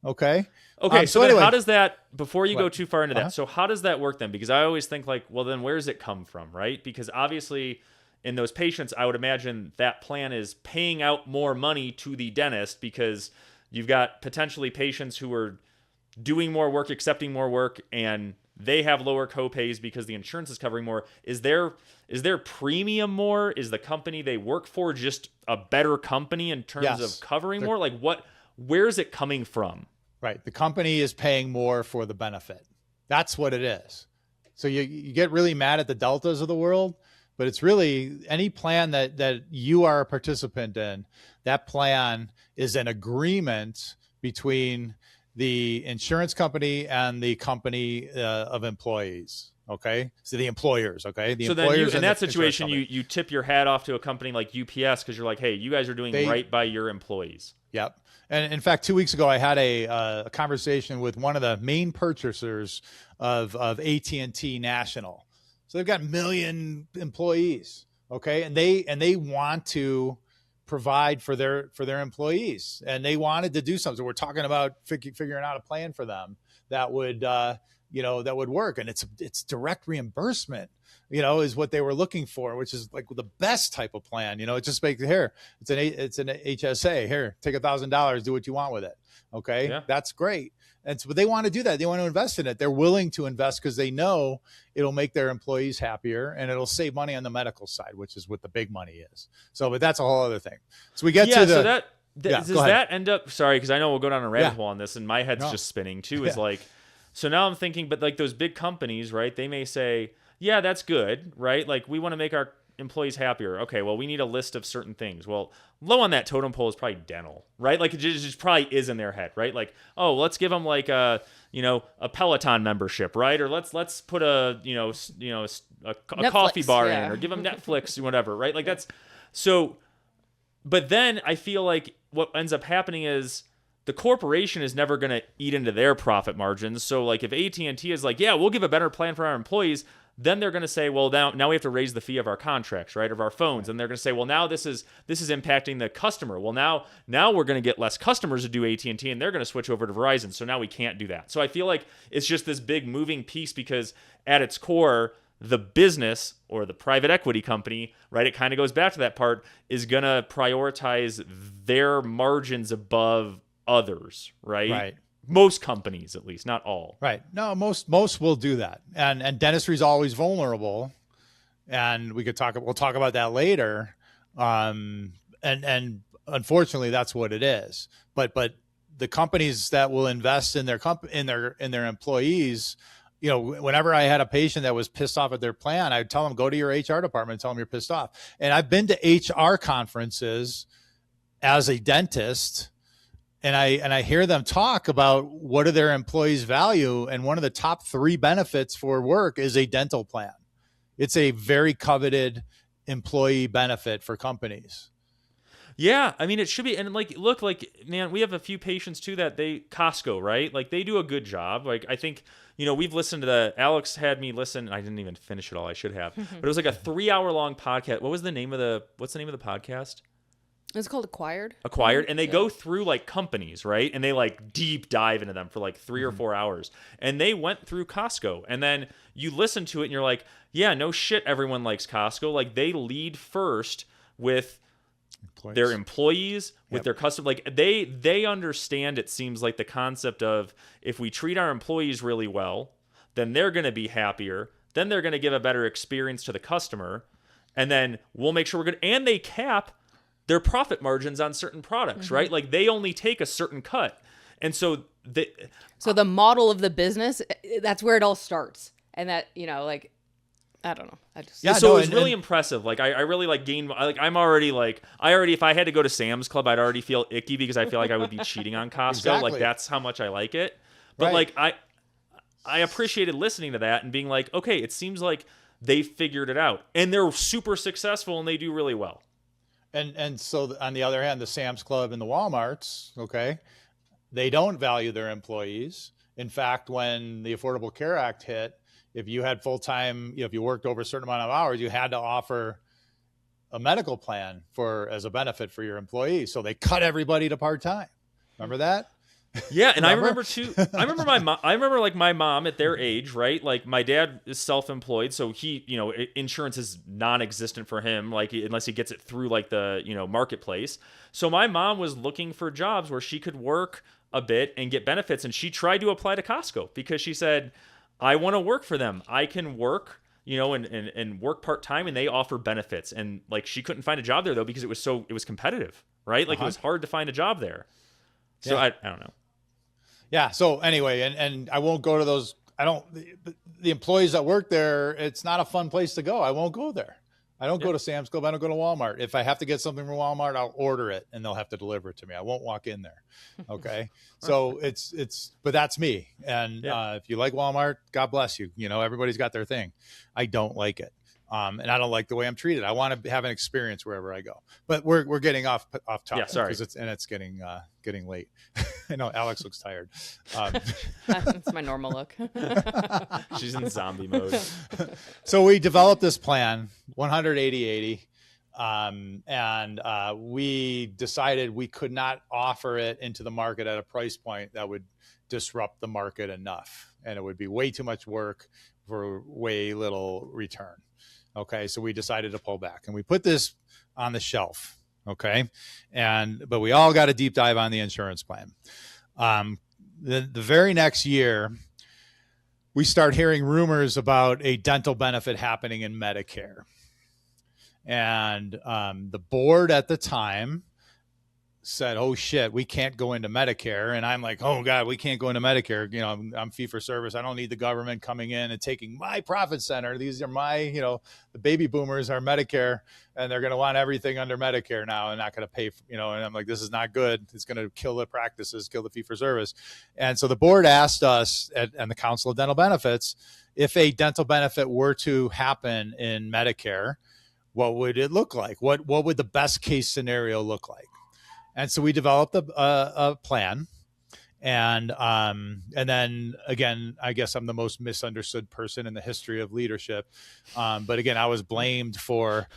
Okay. Okay. So anyway, how does that, before you go too far into that, so how does that work then? Because I always think like, well, then where does it come from? Right. Because obviously in those patients, I would imagine that plan is paying out more money to the dentist because you've got potentially patients who are doing more work, accepting more work, and they have lower copays because the insurance is covering more. Is their premium more? Is the company they work for just a better company in terms of covering more? Like where is it coming from? Right. The company is paying more for the benefit. That's what it is. So you get really mad at the Deltas of the world, but it's really any plan that you are a participant in, that plan is an agreement between the insurance company and the company of employees. Okay. So the employers. Okay. The so employers then in that situation, you tip your hat off to a company like UPS because you're like, hey, you guys are doing right by your employees. Yep. And in fact, 2 weeks ago, I had a conversation with one of the main purchasers of AT&T National. So they've got 1 million employees. Okay. And they want to provide for their employees, and they wanted to do something. So we're talking about figuring out a plan for them that would that would work, and it's direct reimbursement, is what they were looking for, which is like the best type of plan. It's just like here, it's an HSA. Here, take $1,000, do what you want with it. Okay, yeah. That's great. And so, but they want to do that. They want to invest in it. They're willing to invest because they know it'll make their employees happier and it'll save money on the medical side, which is what the big money is. So, but that's a whole other thing. So we get to the. So does that end up? Sorry, because I know we'll go down a rabbit hole on this, and my head's just spinning too. Is like, so now I'm thinking, but like those big companies, right? They may say, yeah, that's good, right? Like we want to make our employees happier. Okay, well, we need a list of certain things. Well, low on that totem pole is probably dental, right? Like it just probably is in their head, right? Like, oh, let's give them like a Peloton membership, right? Or let's put a Netflix, coffee bar in, or give them Netflix or whatever, right? Like that's so. But then I feel like what ends up happening is the corporation is never going to eat into their profit margins. So like if AT&T is like, yeah, we'll give a better plan for our employees, then they're going to say, well, now we have to raise the fee of our contracts, right, of our phones. And they're going to say, well, now this is impacting the customer. Well, now we're going to get less customers to do AT&T, and they're going to switch over to Verizon. So now we can't do that. So I feel like it's just this big moving piece because at its core, the business or the private equity company, right, it kind of goes back to that part, is going to prioritize their margins above others, right? Right. Most companies, at least, not all. Right. No, most will do that. And dentistry is always vulnerable. And we'll talk about that later. And unfortunately that's what it is. But the companies that will invest in their employees, whenever I had a patient that was pissed off at their plan, I'd tell them, go to your HR department and tell them you're pissed off. And I've been to HR conferences as a dentist, and I hear them talk about what do their employees value. And one of the top 3 benefits for work is a dental plan. It's a very coveted employee benefit for companies. Yeah, I mean, it should be. And look, man, we have a few patients too that Costco, right? Like they do a good job. Like I think, we've listened to Alex had me listen. I didn't even finish it all. I should have, but it was like a 3-hour-long podcast. What's the name of the podcast? It's called Acquired. And they go through like companies, right? And they like deep dive into them for like 3 or 4 hours. And they went through Costco. And then you listen to it and you're like, yeah, no shit, everyone likes Costco. Like they lead first with their employees, with their customers. Like they understand, it seems like, the concept of if we treat our employees really well, then they're going to be happier. Then they're going to give a better experience to the customer. And then we'll make sure we're good. And they cap their profit margins on certain products, right? Like they only take a certain cut. And so the model of the business, that's where it all starts. And that, I don't know. I just Yeah, so it was really impressive. Like I really like gained. Like I'm already like I already if I had to go to Sam's Club, I'd already feel icky because I feel like I would be cheating on Costco. Exactly. Like that's how much I like it. But like I appreciated listening to that and being like, okay, it seems like they figured it out and they're super successful and they do really well. And so on the other hand, the Sam's Club and the Walmarts, okay, they don't value their employees. In fact, when the Affordable Care Act hit, if you had full-time, if you worked over a certain amount of hours, you had to offer a medical plan as a benefit for your employees. So they cut everybody to part-time. Remember that? Yeah, and I remember too. I remember my mom. I remember like my mom at their age, right? Like my dad is self-employed, so he, insurance is non-existent for him, like unless he gets it through like the marketplace. So my mom was looking for jobs where she could work a bit and get benefits, and she tried to apply to Costco because she said, I want to work for them. I can work, and work part-time, and they offer benefits. And like she couldn't find a job there though because it was competitive, right? Like it was hard to find a job there. So I don't know. Yeah. So anyway, and I won't go to those. The employees that work there, it's not a fun place to go. I won't go there. I don't go to Sam's Club. I don't go to Walmart. If I have to get something from Walmart, I'll order it and they'll have to deliver it to me. I won't walk in there. Okay. So but that's me. And if you like Walmart, God bless you. Everybody's got their thing. I don't like it. And I don't like the way I'm treated. I want to have an experience wherever I go. But we're getting off topic. Yeah, sorry. It's getting late. I know Alex looks tired. That's my normal look. She's in zombie mode. So we developed this plan, 180/80, and we decided we could not offer it into the market at a price point that would disrupt the market enough, and it would be way too much work for way little return. Okay, so we decided to pull back, and we put this on the shelf. Okay, but we all got a deep dive on the insurance plan. The very next year, we start hearing rumors about a dental benefit happening in Medicare, and the board at the time said, "Oh shit, we can't go into Medicare." And I'm like, "Oh God, we can't go into Medicare. I'm fee for service. I don't need the government coming in and taking my profit center. These are my, the baby boomers are Medicare, and they're going to want everything under Medicare now and not going to pay, And I'm like, this is not good. It's going to kill the practices, kill the fee for service. And so the board asked us and the Council of Dental Benefits, if a dental benefit were to happen in Medicare, what would it look like? What would the best case scenario look like? And so we developed a plan, and then again, I guess I'm the most misunderstood person in the history of leadership. But again, I was blamed for,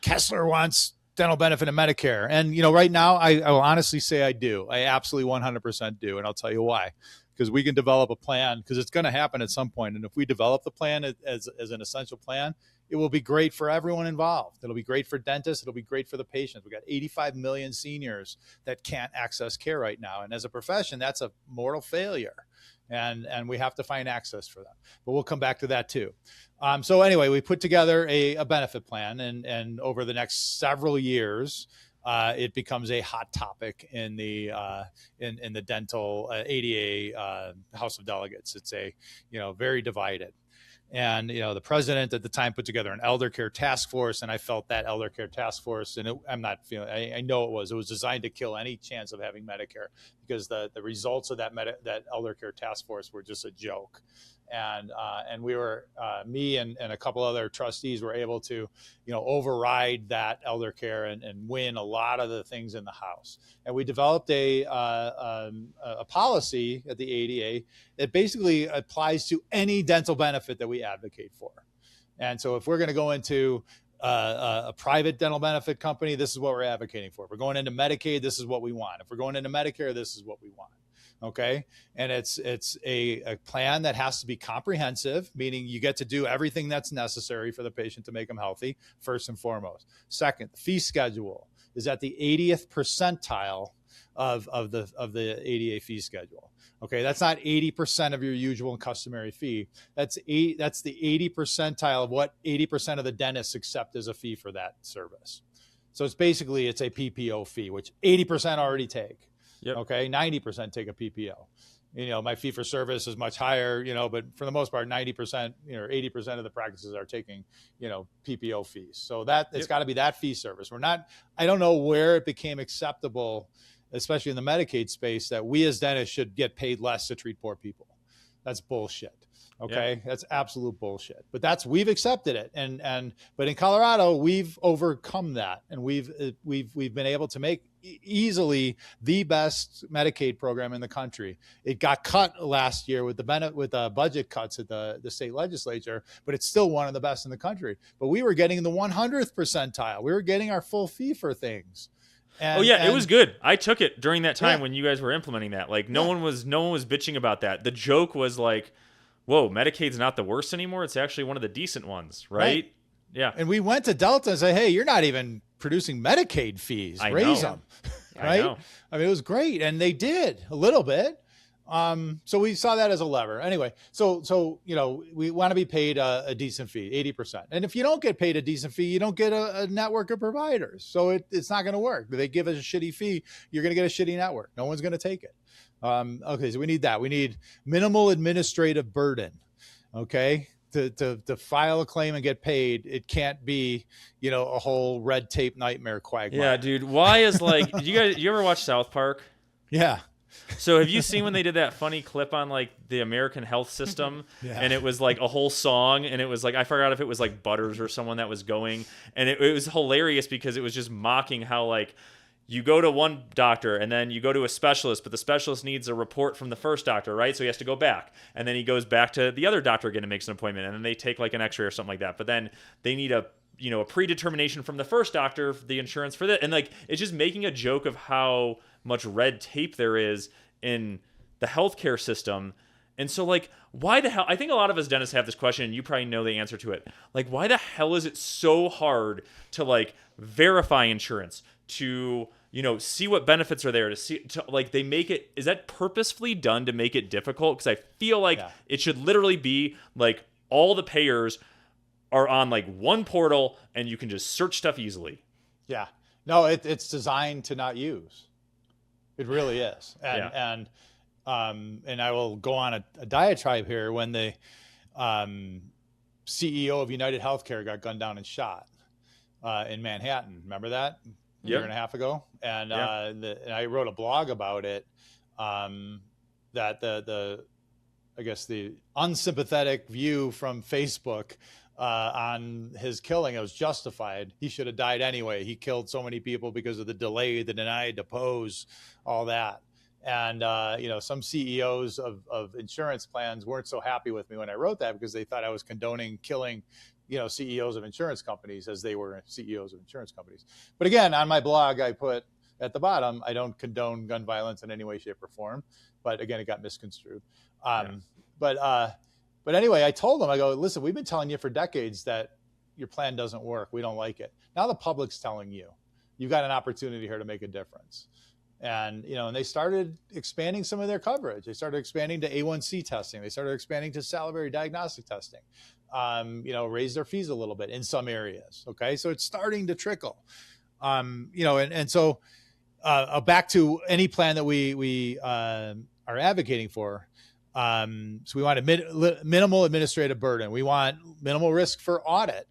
Kessler wants dental benefit in Medicare, and right now I will honestly say I do. I absolutely 100% do, and I'll tell you why. Because we can develop a plan, because it's going to happen at some point, and if we develop the plan as an essential plan, it will be great for everyone involved. It'll be great for dentists. It'll be great for the patients. We've got 85 million seniors that can't access care right now. And as a profession, that's a mortal failure. And we have to find access for them. But we'll come back to that too. So anyway, we put together a benefit plan. And over the next several years, it becomes a hot topic in the dental ADA House of Delegates. It's very divided. And, the president at the time put together an elder care task force, and I felt that elder care task force, and I know it was designed to kill any chance of having Medicare, because the results of that elder care task force were just a joke. And we were, me and a couple other trustees were able to, override that elder care and win a lot of the things in the House. And we developed a policy at the ADA that basically applies to any dental benefit that we advocate for. And so if we're going to go into a private dental benefit company, this is what we're advocating for. If we're going into Medicaid, this is what we want. If we're going into Medicare, this is what we want. Okay. And it's a plan that has to be comprehensive, meaning you get to do everything that's necessary for the patient to make them healthy, first and foremost. Second, the fee schedule is at the 80th percentile of the ADA fee schedule. Okay. That's not 80% of your usual and customary fee. That's the 80 percentile of what 80% of the dentists accept as a fee for that service. So it's a PPO fee, which 80% already take. Yep. Okay, 90% take a PPO. My fee for service is much higher, but for the most part, 90%, 80% of the practices are taking, PPO fees. So that it's got to be that fee service. I don't know where it became acceptable, especially in the Medicaid space, that we as dentists should get paid less to treat poor people. That's bullshit. Okay. Yeah. That's absolute bullshit, but we've accepted it. But in Colorado, we've overcome that, and we've been able to make easily the best Medicaid program in the country. It got cut last year with the budget cuts at the state legislature, but it's still one of the best in the country. But we were getting the 100th percentile. We were getting our full fee for things. It was good. I took it during that time when you guys were implementing that. Like no one was bitching about that. The joke was like, whoa, Medicaid's not the worst anymore. It's actually one of the decent ones, right? Yeah. And we went to Delta and said, hey, you're not even producing Medicaid fees. Raise them. Right? I mean, it was great. And they did a little bit. So we saw that as a lever. Anyway, so we want to be paid a decent fee, 80%. And if you don't get paid a decent fee, you don't get a network of providers. So it's not going to work. If they give us a shitty fee, you're going to get a shitty network. No one's going to take it. Okay, so we need that. We need minimal administrative burden. Okay, to file a claim and get paid, it can't be a whole red tape nightmare quagmire. Yeah, dude. Why is did you ever watch South Park? Yeah. So have you seen when they did that funny clip on like the American health system? And it was like a whole song, and it was like, I forgot if it was like Butters or someone that was going, and it was hilarious because it was just mocking how like you go to one doctor and then you go to a specialist, but the specialist needs a report from the first doctor, right? So he has to go back, and then he goes back to the other doctor again and makes an appointment, and then they take like an x-ray or something like that. But then they need a predetermination from the first doctor for the insurance for that. And like, it's just making a joke of how much red tape there is in the healthcare system. And so like, why the hell, I think a lot of us dentists have this question, and you probably know the answer to it. Like, why the hell is it so hard to like verify insurance, to see what benefits are there, they make it, is that purposefully done to make it difficult? Because I feel like it should literally be like all the payers are on like one portal and you can just search stuff easily. Yeah. No, it's designed to not use. It really is. And I will go on a diatribe here when the CEO of United Healthcare got gunned down and shot in Manhattan. Remember that? A year and a half ago. And and I wrote a blog about it, that the unsympathetic view from Facebook on his killing, it was justified. He should have died anyway. He killed so many people because of the delay, the denied, depose, all that. And some CEOs of insurance plans weren't so happy with me when I wrote that, because they thought I was condoning killing CEOs of insurance companies as they were CEOs of insurance companies. But again, on my blog, I put at the bottom, I don't condone gun violence in any way, shape, or form. But again, it got misconstrued. But anyway, I told them, I go, listen, we've been telling you for decades that your plan doesn't work. We don't like it. Now the public's telling you, you've got an opportunity here to make a difference. And, and they started expanding some of their coverage. They started expanding to A1C testing. They started expanding to salivary diagnostic testing, raise their fees a little bit in some areas. Okay. So it's starting to trickle, so back to any plan that we are advocating for. So we want minimal administrative burden. We want minimal risk for audit.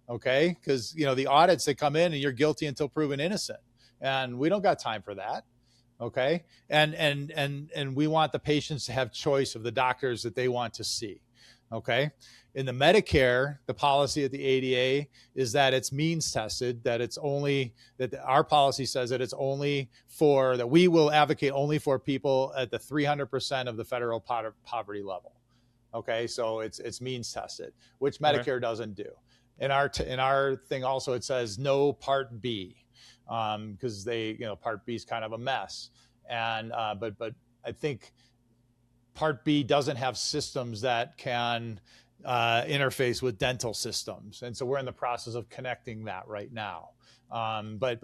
Okay. Cause the audits that come in and you're guilty until proven innocent. And we don't got time for that. Okay. And we want the patients to have choice of the doctors that they want to see. Okay. In the Medicare, the policy at the ADA is that it's means tested, that our policy says that it's only that we will advocate only for people at the 300% of the federal poverty level. Okay. So it's means tested, which Medicare doesn't do. In our thing also, it says no Part B. Because Part B is kind of a mess. And, but I think Part B doesn't have systems that can interface with dental systems. And so we're in the process of connecting that right now. But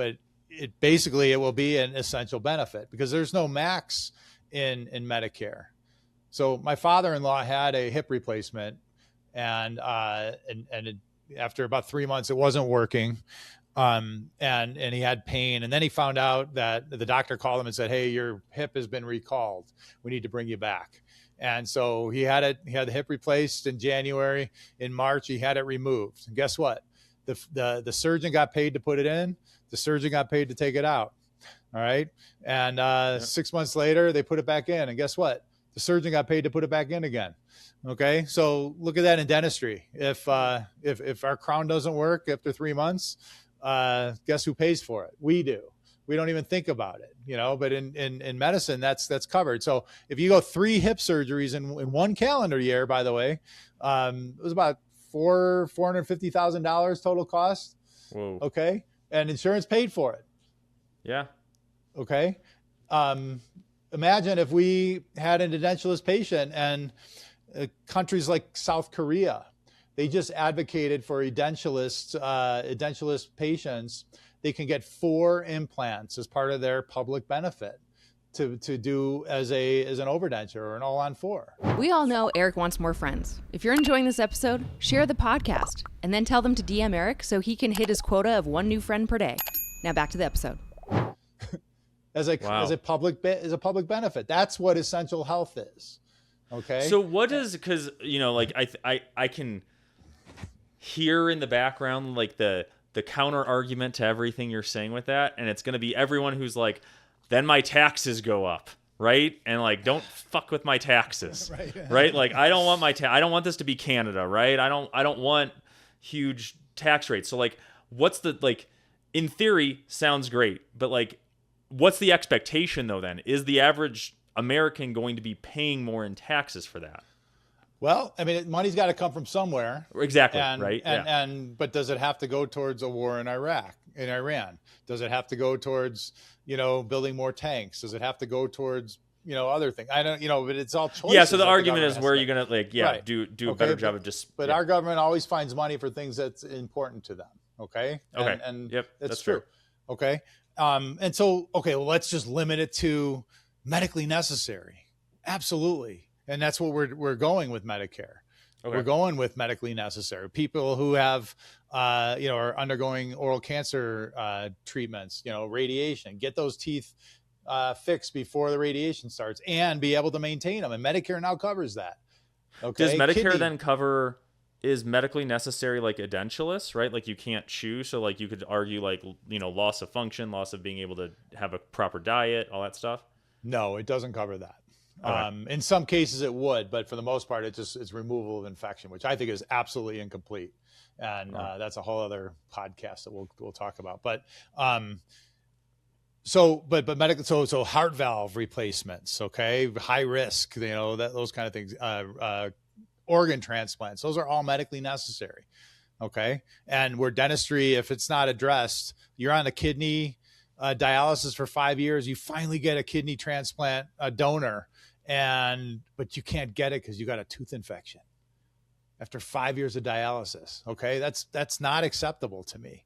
it will be an essential benefit because there's no max in Medicare. So my father-in-law had a hip replacement, and after about 3 months, it wasn't working. and he had pain. And then he found out that the doctor called him and said, "Hey, your hip has been recalled. We need to bring you back." And so he had the hip replaced in January. In March, he had it removed. And guess what? The surgeon got paid to put it in. The surgeon got paid to take it out. All right. And 6 months later, they put it back in. And guess what? The surgeon got paid to put it back in again. Okay. So look at that in dentistry. If our crown doesn't work after 3 months, guess who pays for it? We do. We don't even think about it, but in medicine, that's covered. So if you go 3 hip surgeries in one calendar year, by the way, it was about $450,000 total cost. Whoa. Okay. And insurance paid for it. Yeah. Okay. Imagine if we had an edentulous patient and countries like South Korea, they just advocated for edentulous patients. They can get 4 implants as part of their public benefit to do as an overdenture or an all-on 4. We all know Eric wants more friends. If you're enjoying this episode, share the podcast and then tell them to DM Eric so he can hit his quota of 1 new friend per day. Now back to the episode. As a public benefit. That's what essential health is. Okay. So what is, because I can hear in the background like the counter argument to everything you're saying with that, and it's going to be everyone who's like, then my taxes go up, right? And like, don't fuck with my taxes, right? Like, I don't want I don't want this to be Canada, right? I don't want huge tax rates. So like, what's the, like, in theory sounds great, but like, what's the expectation though then? Is the average American going to be paying more in taxes for that? Well, I mean, money's got to come from somewhere. Exactly, right? But does it have to go towards a war in Iran? Does it have to go towards, building more tanks? Does it have to go towards, other things? I don't, but it's all choices. Yeah, so the argument is where you're going to do a better job of just... But our government always finds money for things that's important to them, okay? Okay, and yep, that's true. Okay? And so, well, let's just limit it to medically necessary. Absolutely. And that's what we're going with Medicare. Okay. We're going with medically necessary. People who have, are undergoing oral cancer treatments, radiation, get those teeth fixed before the radiation starts and be able to maintain them. And Medicare now covers that. Okay. Does Medicare then cover, is medically necessary like edentulous, right? Like you can't chew. So like you could argue like, loss of function, loss of being able to have a proper diet, all that stuff? No, it doesn't cover that. Okay. In some cases it would, but for the most part, it's removal of infection, which I think is absolutely incomplete. And that's a whole other podcast that we'll talk about. But so heart valve replacements, okay, high risk, those kind of things, organ transplants, those are all medically necessary. Okay. And where dentistry, if it's not addressed, you're on the kidney dialysis for 5 years, you finally get a kidney transplant donor, but you can't get it because you got a tooth infection after 5 years of dialysis. Okay. That's not acceptable to me.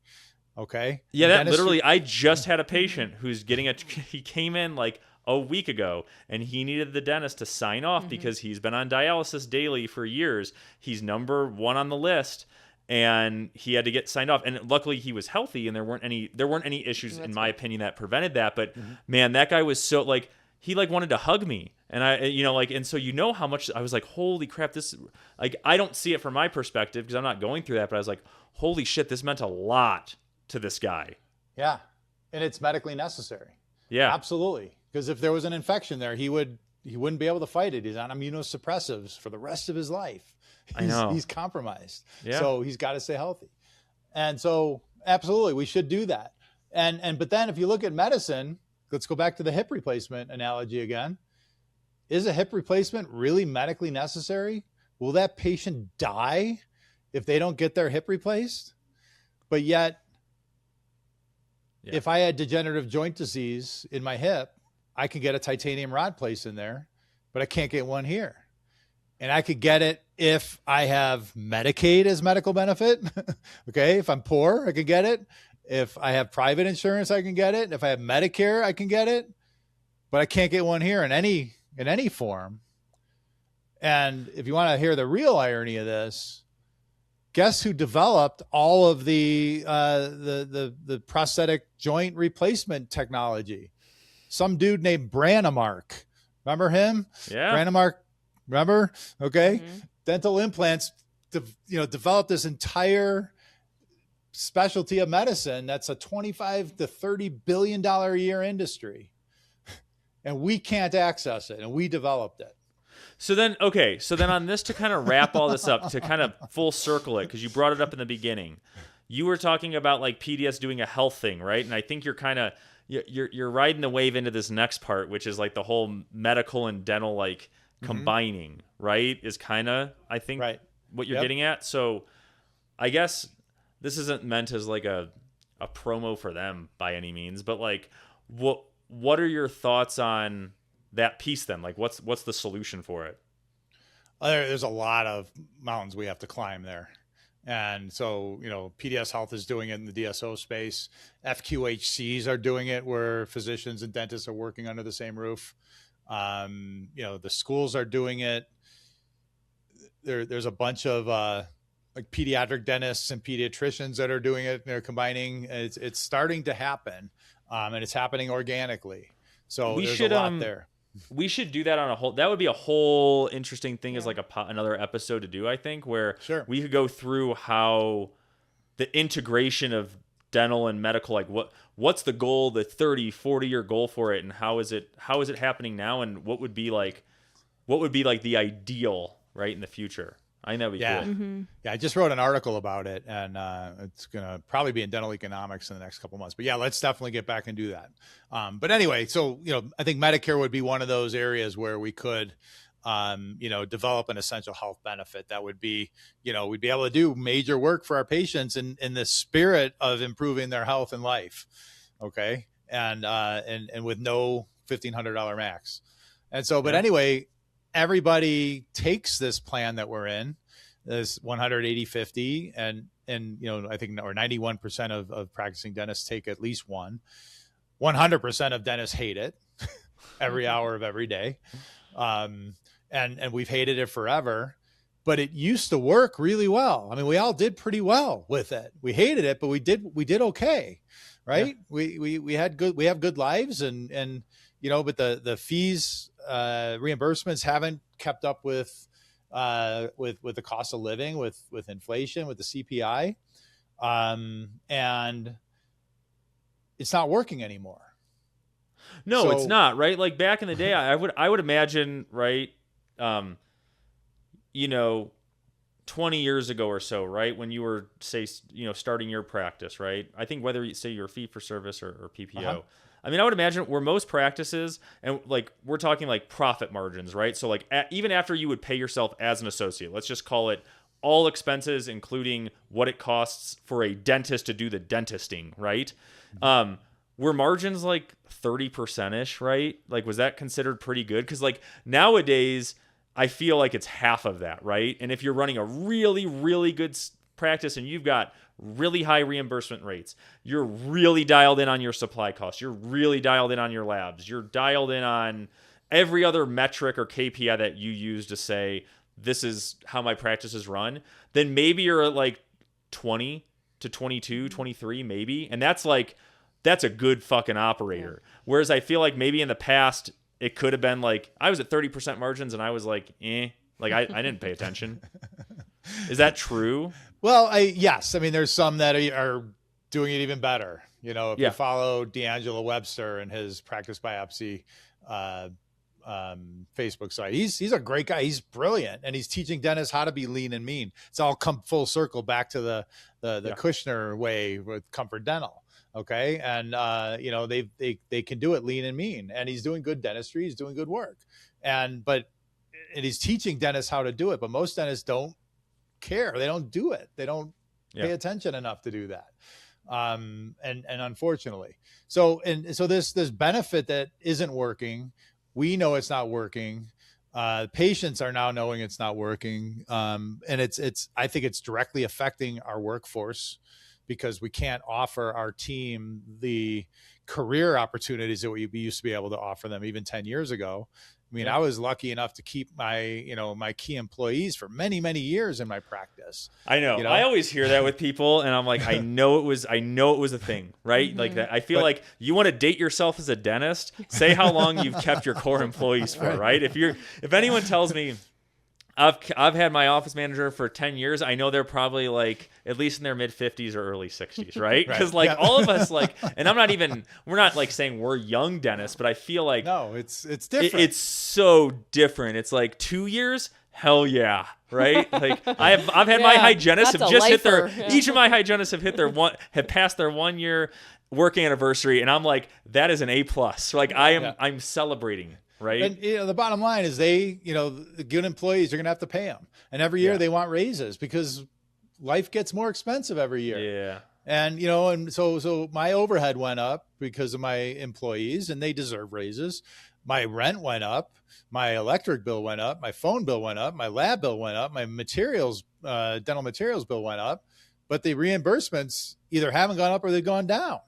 Okay. Yeah. That literally, I just had a patient who's he came in like a week ago and he needed the dentist to sign off because he's been on dialysis daily for years. He's number 1 on the list. And he had to get signed off. And luckily he was healthy and there weren't any issues in my opinion that prevented that. But man, that guy was so like, he like wanted to hug me. And and so how much I was like, holy crap, this, like, I don't see it from my perspective because I'm not going through that, but I was like, holy shit, this meant a lot to this guy. Yeah. And it's medically necessary. Yeah, absolutely. Because if there was an infection there, he wouldn't be able to fight it. He's on immunosuppressives for the rest of his life. He's compromised. Yeah. So he's got to stay healthy. And so absolutely, we should do that. But then if you look at medicine, let's go back to the hip replacement analogy again. Is a hip replacement really medically necessary? Will that patient die if they don't get their hip replaced? But yet, if I had degenerative joint disease in my hip, I can get a titanium rod placed in there, but I can't get one here. And I could get it if I have Medicaid as medical benefit. Okay. If I'm poor, I can get it. If I have private insurance, I can get it. If I have Medicare, I can get it, but I can't get one here in any form. And if you want to hear the real irony of this, guess who developed all of the prosthetic joint replacement technology? Some dude named Branemark. Remember him? Yeah. Branemark, remember? Okay. Dental implants, developed this entire specialty of medicine that's a 25 to $30 billion a year industry. And we can't access it, and we developed it. So then on this, to kind of wrap all this up, to kind of full circle it, because you brought it up in the beginning, you were talking about like PDS doing a health thing, right? And I think you're kind of, you're riding the wave into this next part, which is like the whole medical and dental, like combining, right? Is kind of, I think, what you're getting at. So I guess this isn't meant as like a promo for them by any means, but like, what are your thoughts on that piece then? Like, what's the solution for it? There's a lot of mountains we have to climb there. And so, PDS Health is doing it in the DSO space. FQHCs are doing it where physicians and dentists are working under the same roof. The schools are doing it. There's a bunch of like pediatric dentists and pediatricians that are doing it. They're combining. It's starting to happen, and it's happening organically. So there's a lot there. We should do that on a whole. That would be a whole interesting thing as like another episode to do, I think, where we could go through how the integration of dental and medical, like what's the goal, the 30, 40-year goal for it, and how is it happening now, and what would be like the ideal, right, in the future. I think that would be cool. Yeah, I just wrote an article about it, and it's going to probably be in dental economics in the next couple of months. But yeah, let's definitely get back and do that. But anyway, so, I think Medicare would be one of those areas where we could, develop an essential health benefit that would be, we'd be able to do major work for our patients in the spirit of improving their health and life. Okay. And with no $1,500 max. And so, but anyway, everybody takes this plan that we're in, this 180/50, and I think, or 91% of practicing dentists take at least one. 100% of dentists hate it every hour of every day, and we've hated it forever. But it used to work really well. I mean, we all did pretty well with it. We hated it, but we did okay, right? Yeah. We have good lives, and but the fees, reimbursements haven't kept up with the cost of living, with inflation, with the CPI, and it's not working anymore. No, it's not, right? Like back in the day, I would imagine, right? 20 years ago or so, right? When you were, say, starting your practice, right? I think whether you say you're fee for service or PPO, I mean, I would imagine where most practices, and like we're talking like profit margins, right? So like even after you would pay yourself as an associate, let's just call it all expenses, including what it costs for a dentist to do the dentisting, right? Were margins like 30%-ish, right? Like, was that considered pretty good? Because like nowadays, I feel like it's half of that, right? And if you're running a really, really good practice and you've got really high reimbursement rates, you're really dialed in on your supply costs, you're really dialed in on your labs, you're dialed in on every other metric or KPI that you use to say, this is how my practice is run, then maybe you're at like 20 to 22, 23 maybe. And that's a good fucking operator. Yeah. Whereas I feel like maybe in the past, it could have been like, I was at 30% margins and I was like, like I didn't pay attention. Is that true? Well, yes. I mean, there's some that are doing it even better. If you follow D'Angelo Webster and his Practice Biopsy Facebook site, he's a great guy. He's brilliant, and he's teaching dentists how to be lean and mean. It's all come full circle back to the Kushner way with Comfort Dental. Okay. And, they can do it lean and mean, and he's doing good dentistry. He's doing good work. And he's teaching dentists how to do it, but most dentists don't care. They don't do it. They don't pay attention enough to do that. And unfortunately, so this benefit that isn't working, we know it's not working. Patients are now knowing it's not working. And I think it's directly affecting our workforce, because we can't offer our team the career opportunities that we used to be able to offer them even 10 years ago. I mean, Yeah. I was lucky enough to keep my, my key employees for many, many years in my practice. I know. You know? I always hear that with people, and I'm like, I know it was a thing, right? Like that. I feel like you want to date yourself as a dentist. Say how long you've kept your core employees for, right? If anyone tells me I've had my office manager for 10 years, I know they're probably like at least in their mid 50s or early 60s, right? Because all of us and we're not like saying we're young dentists, but I feel like no, it's different. It's so different. It's like 2 years. Hell yeah, right? Like I've had my hygienists have just hit their each of my hygienists have passed their 1 year work anniversary, and I'm like, that is an A+. Like I'm celebrating, right? And the bottom line is the good employees are going to have to pay them, and every year they want raises because life gets more expensive every year. Yeah. And and so my overhead went up because of my employees, and they deserve raises. My rent went up, my electric bill went up, my phone bill went up, my lab bill went up, my dental materials bill went up, but the reimbursements either haven't gone up or they've gone down.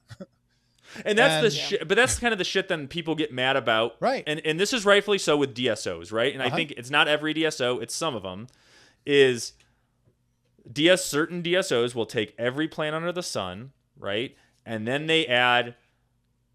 And that's shit, but that's kind of the shit then people get mad about. Right. And this is rightfully so with DSOs, right? And I think it's not every DSO, it's some of them, is certain DSOs will take every plan under the sun, right? And then they add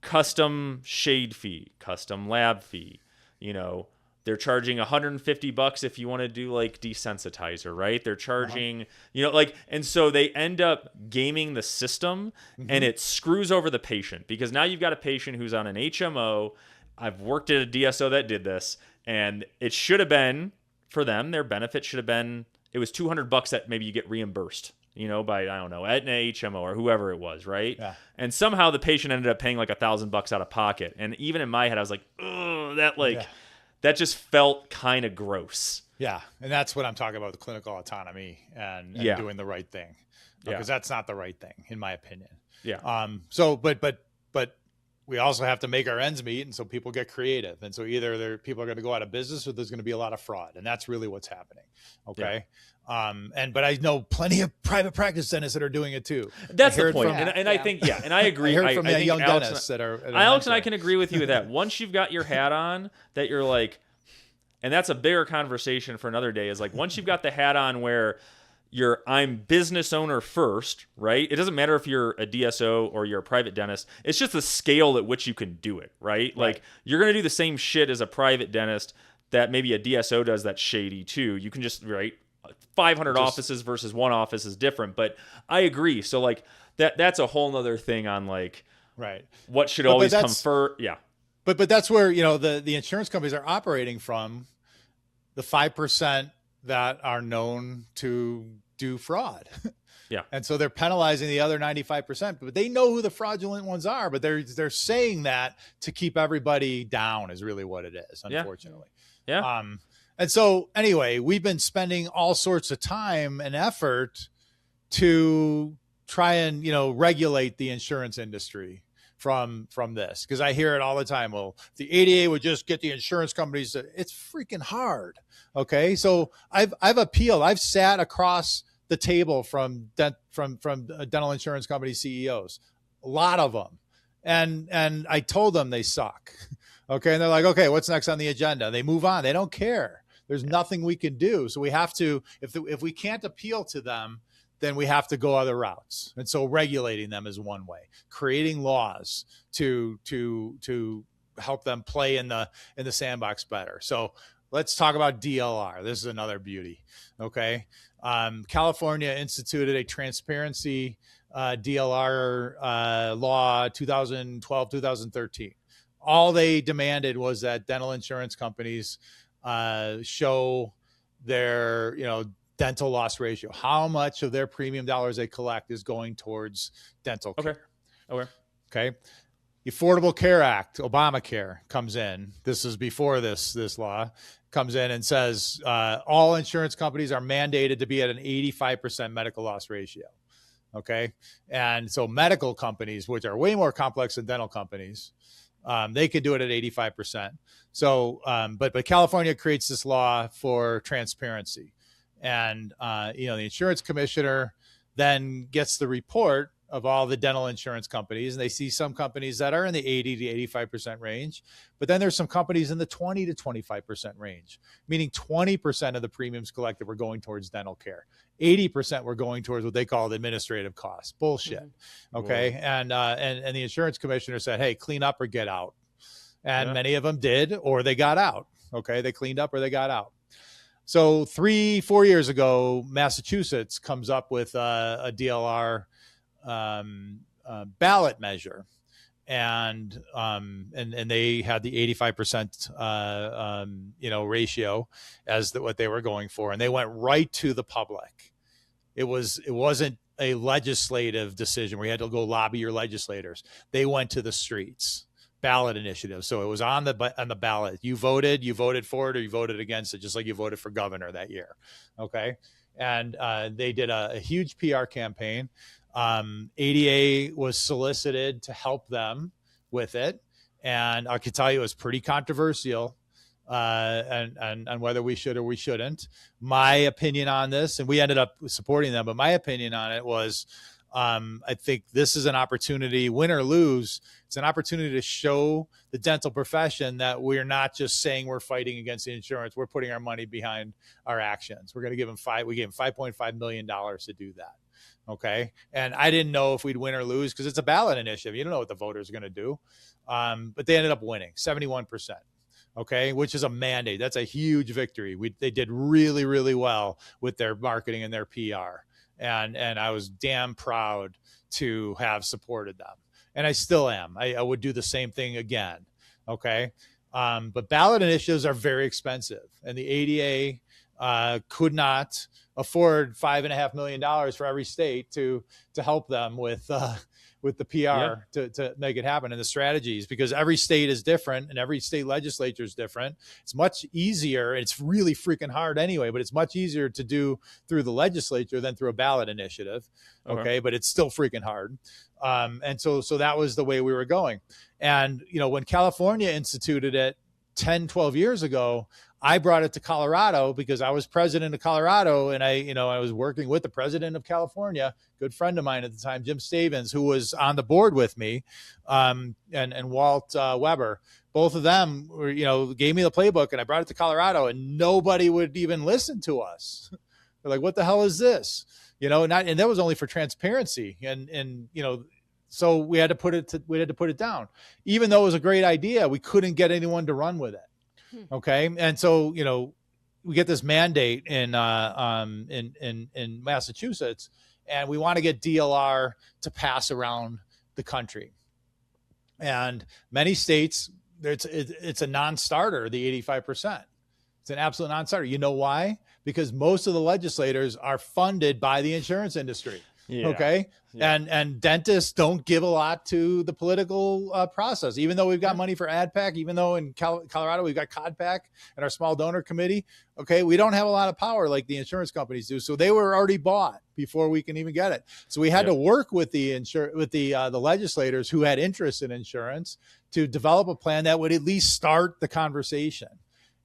custom shade fee, custom lab fee. They're charging $150 if you want to do like desensitizer, right? They're charging, and so they end up gaming the system, and it screws over the patient because now you've got a patient who's on an HMO. I've worked at a DSO that did this, and it should have been for them. Their benefit should have been, it was $200 that maybe you get reimbursed, by, I don't know, Aetna HMO or whoever it was, right? Yeah. And somehow the patient ended up paying like $1,000 out of pocket. And even in my head, I was like, oh, that just felt kind of gross. Yeah. And that's what I'm talking about, the clinical autonomy and doing the right thing. Because that's not the right thing, in my opinion. Yeah. So, but we also have to make our ends meet. And so people get creative. And so either people are going to go out of business or there's going to be a lot of fraud. And that's really what's happening. Okay. Yeah. But I know plenty of private practice dentists that are doing it too. That's the point. And I think, and I agree. I heard from young Alex dentists that are. Alex and I can agree with you with that. Once you've got your hat on, that you're like, and that's a bigger conversation for another day, is like once you've got the hat on where I'm business owner first, right? It doesn't matter if you're a DSO or you're a private dentist. It's just the scale at which you can do it, right? Like you're going to do the same shit as a private dentist that maybe a DSO does that's shady too. You can just, 500 offices versus one office is different, but I agree. So like that's a whole nother thing on like, what should always come first. Yeah. But that's where, the insurance companies are operating from the 5% that are known to do fraud. Yeah. And so they're penalizing the other 95%, but they know who the fraudulent ones are, but they're saying that to keep everybody down is really what it is, unfortunately. Yeah. And so anyway, we've been spending all sorts of time and effort to try and, regulate the insurance industry from this. Because I hear it all the time. Well, if the ADA would just get the insurance companies, it's freaking hard. Okay. So I've appealed. I've sat across the table from dental insurance company CEOs, a lot of them. And I told them they suck. Okay. And they're like, okay, what's next on the agenda? They move on. They don't care. There's nothing we can do. So we have to, if we can't appeal to them, then we have to go other routes. And so regulating them is one way, creating laws to help them play in the sandbox better. So let's talk about DLR. This is another beauty. Okay. California instituted a transparency DLR law 2012, 2013. All they demanded was that dental insurance companies show their, dental loss ratio, how much of their premium dollars they collect is going towards dental care. Okay. The Affordable Care Act, Obamacare, comes in. This is before this law comes in and says all insurance companies are mandated to be at an 85% medical loss ratio. Okay. And so medical companies, which are way more complex than dental companies, they could do it at 85%. So, but California creates this law for transparency. And, the insurance commissioner then gets the report of all the dental insurance companies, and they see some companies that are in the 80 to 85% range, but then there's some companies in the 20 to 25% range, meaning 20% of the premiums collected were going towards dental care. 80% were going towards what they call the administrative costs. Bullshit. Mm-hmm. Okay. Whoa. And the insurance commissioner said, hey, clean up or get out. And many of them did, or they got out. Okay. They cleaned up or they got out. So 3-4 years ago, Massachusetts comes up with a DLR ballot measure, and they had the 85% ratio as what they were going for, and they went right to the public. It wasn't a legislative decision where you had to go lobby your legislators. They went to the streets. Ballot initiative. So it was on the ballot. You voted for it, or you voted against it, just like you voted for governor that year. Okay. And they did a huge PR campaign. ADA was solicited to help them with it. And I could tell you it was pretty controversial and whether we should or we shouldn't. My opinion on this, and we ended up supporting them, but my opinion on it was, I think this is an opportunity, win or lose. It's an opportunity to show the dental profession that we're not just saying we're fighting against the insurance. We're putting our money behind our actions. We're going to give them we gave them $5.5 million to do that. Okay. And I didn't know if we'd win or lose because it's a ballot initiative. You don't know what the voters are going to do. But they ended up winning 71%. Okay. Which is a mandate. That's a huge victory. They did really, really well with their marketing and their PR. And I was damn proud to have supported them. And I still am. I would do the same thing again. Okay. But ballot initiatives are very expensive. And the ADA could not afford $5.5 million for every state to help them with the PR to make it happen, and the strategies, because every state is different and every state legislature is different. It's much easier. It's really freaking hard anyway, but it's much easier to do through the legislature than through a ballot initiative. Okay. But it's still freaking hard. And so that was the way we were going. And, when California instituted it 10, 12 years ago, I brought it to Colorado because I was president of Colorado, and I was working with the president of California, good friend of mine at the time, Jim Stavins, who was on the board with me, and Walt Weber. Both of them were, gave me the playbook, and I brought it to Colorado, and nobody would even listen to us. They're like, "What the hell is this?" And that was only for transparency, and so we had to put it down. Even though it was a great idea, we couldn't get anyone to run with it. Okay. And so, we get this mandate in Massachusetts, and we want to get DLR to pass around the country. And many states, it's a non-starter, the 85%. It's an absolute non-starter. You know why? Because most of the legislators are funded by the insurance industry. Yeah. Okay. Yeah. And dentists don't give a lot to the political process, even though we've got money for AdPAC, even though in Colorado we've got CODPAC and our small donor committee. Okay. We don't have a lot of power like the insurance companies do. So they were already bought before we can even get it. So we had to work with the legislators who had interest in insurance to develop a plan that would at least start the conversation.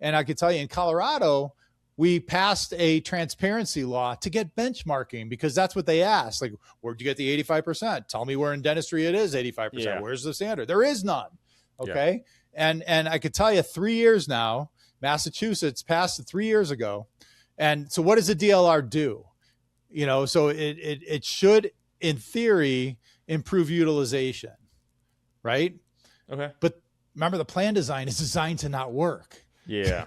And I could tell you in Colorado, we passed a transparency law to get benchmarking, because that's what they asked. Like, where'd you get the 85%? Tell me where in dentistry it is 85%. Yeah. Where's the standard? There is none. Okay. Yeah. And I could tell you 3 years now, Massachusetts passed it 3 years ago. And so what does the DLR do? So it should, in theory, improve utilization. Right. Okay. But remember, the plan design is designed to not work. Yeah.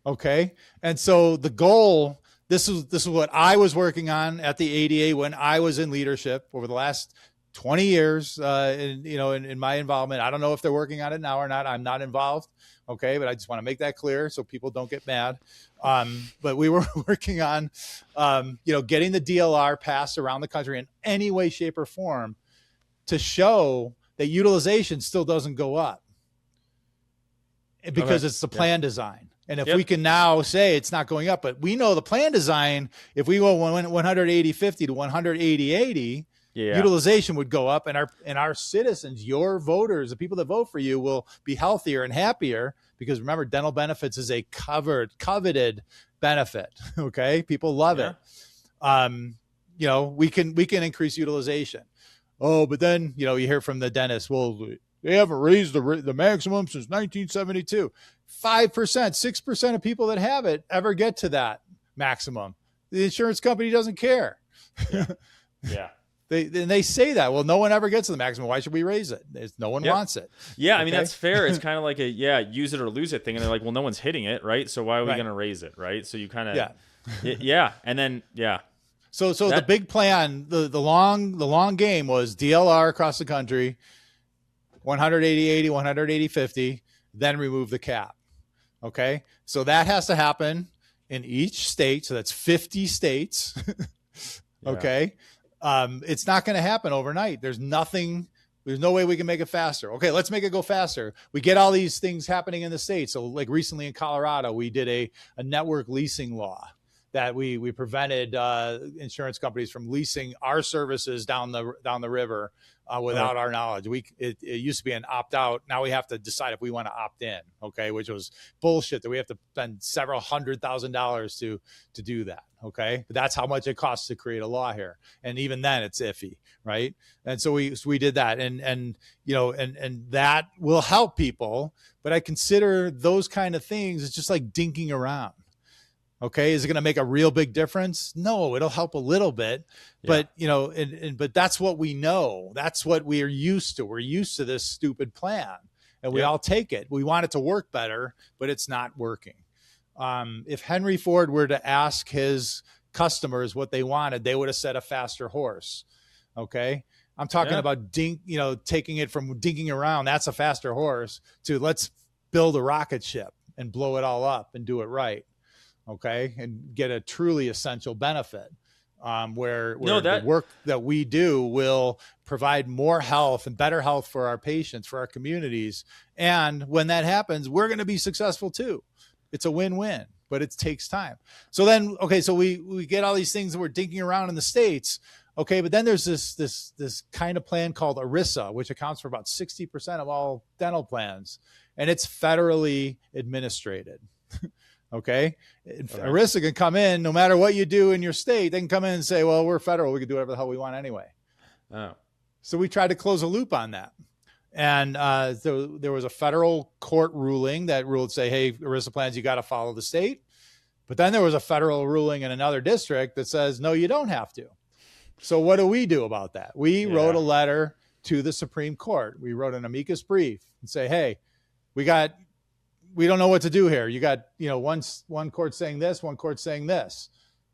Okay. And so the goal, this is what I was working on at the ADA when I was in leadership over the last 20 years, in my involvement. I don't know if they're working on it now or not. I'm not involved. Okay. But I just want to make that clear so people don't get mad. But we were working on, getting the DLR passed around the country in any way, shape, or form to show that utilization still doesn't go up because it's the plan design. And if we can now say it's not going up, but we know the plan design, if we go 180/50 to 180/80, utilization would go up, and our citizens, your voters, the people that vote for you, will be healthier and happier, because remember, dental benefits is a coveted benefit. Okay. People love it. We can increase utilization. Oh, but then, you hear from the dentist, well, they haven't raised the maximum since 1972. 5%, 6% of people that have it ever get to that maximum. The insurance company doesn't care. Yeah. Yeah. They say that, well, no one ever gets to the maximum. Why should we raise it? No one wants it. Yeah. I mean, that's fair. It's kind of like use it or lose it thing. And they're like, well, no one's hitting it. Right. So why are we going to raise it? Right. So you kind of, yeah. And then, So the big plan, the long game was DLR across the country, 180/80, 180/50, then remove the cap. Okay. So that has to happen in each state. So that's 50 states. Okay. It's not going to happen overnight. There's no way we can make it faster. Okay, let's make it go faster. We get all these things happening in the states. So like recently in Colorado, we did a network leasing law that we prevented insurance companies from leasing our services down the river without our knowledge. It used to be an opt out. Now we have to decide if we want to opt in. Okay, which was bullshit that we have to spend several $100,000 to do that. Okay, but that's how much it costs to create a law here, and even then it's iffy, right? And so we did that, and that will help people. But I consider those kind of things, it's just like dinking around. Okay, is it going to make a real big difference? No, it'll help a little bit, but but that's what we know. That's what we are used to. We're used to this stupid plan, and we all take it. We want it to work better, but it's not working. If Henry Ford were to ask his customers what they wanted, they would have said a faster horse. Okay, I'm talking about taking it from dinking around. That's a faster horse to let's build a rocket ship and blow it all up and do it right. Okay, and get a truly essential benefit where the work that we do will provide more health and better health for our patients, for our communities. And when that happens, we're going to be successful too. It's a win-win, but it takes time. So then, so we get all these things that we're dinking around in the States. Okay, but then there's this kind of plan called ERISA, which accounts for about 60% of all dental plans, and it's federally administrated. Okay. ERISA can come in no matter what you do in your state. They can come in and say, well, we're federal. We can do whatever the hell we want anyway. Oh. So we tried to close a loop on that. And so there was a federal court ruling that ruled, say, hey, ERISA plans, you got to follow the state. But then there was a federal ruling in another district that says, no, you don't have to. So what do we do about that? We wrote a letter to the Supreme Court. We wrote an amicus brief and say, hey, we don't know what to do here. You got, one court saying this, one court saying this.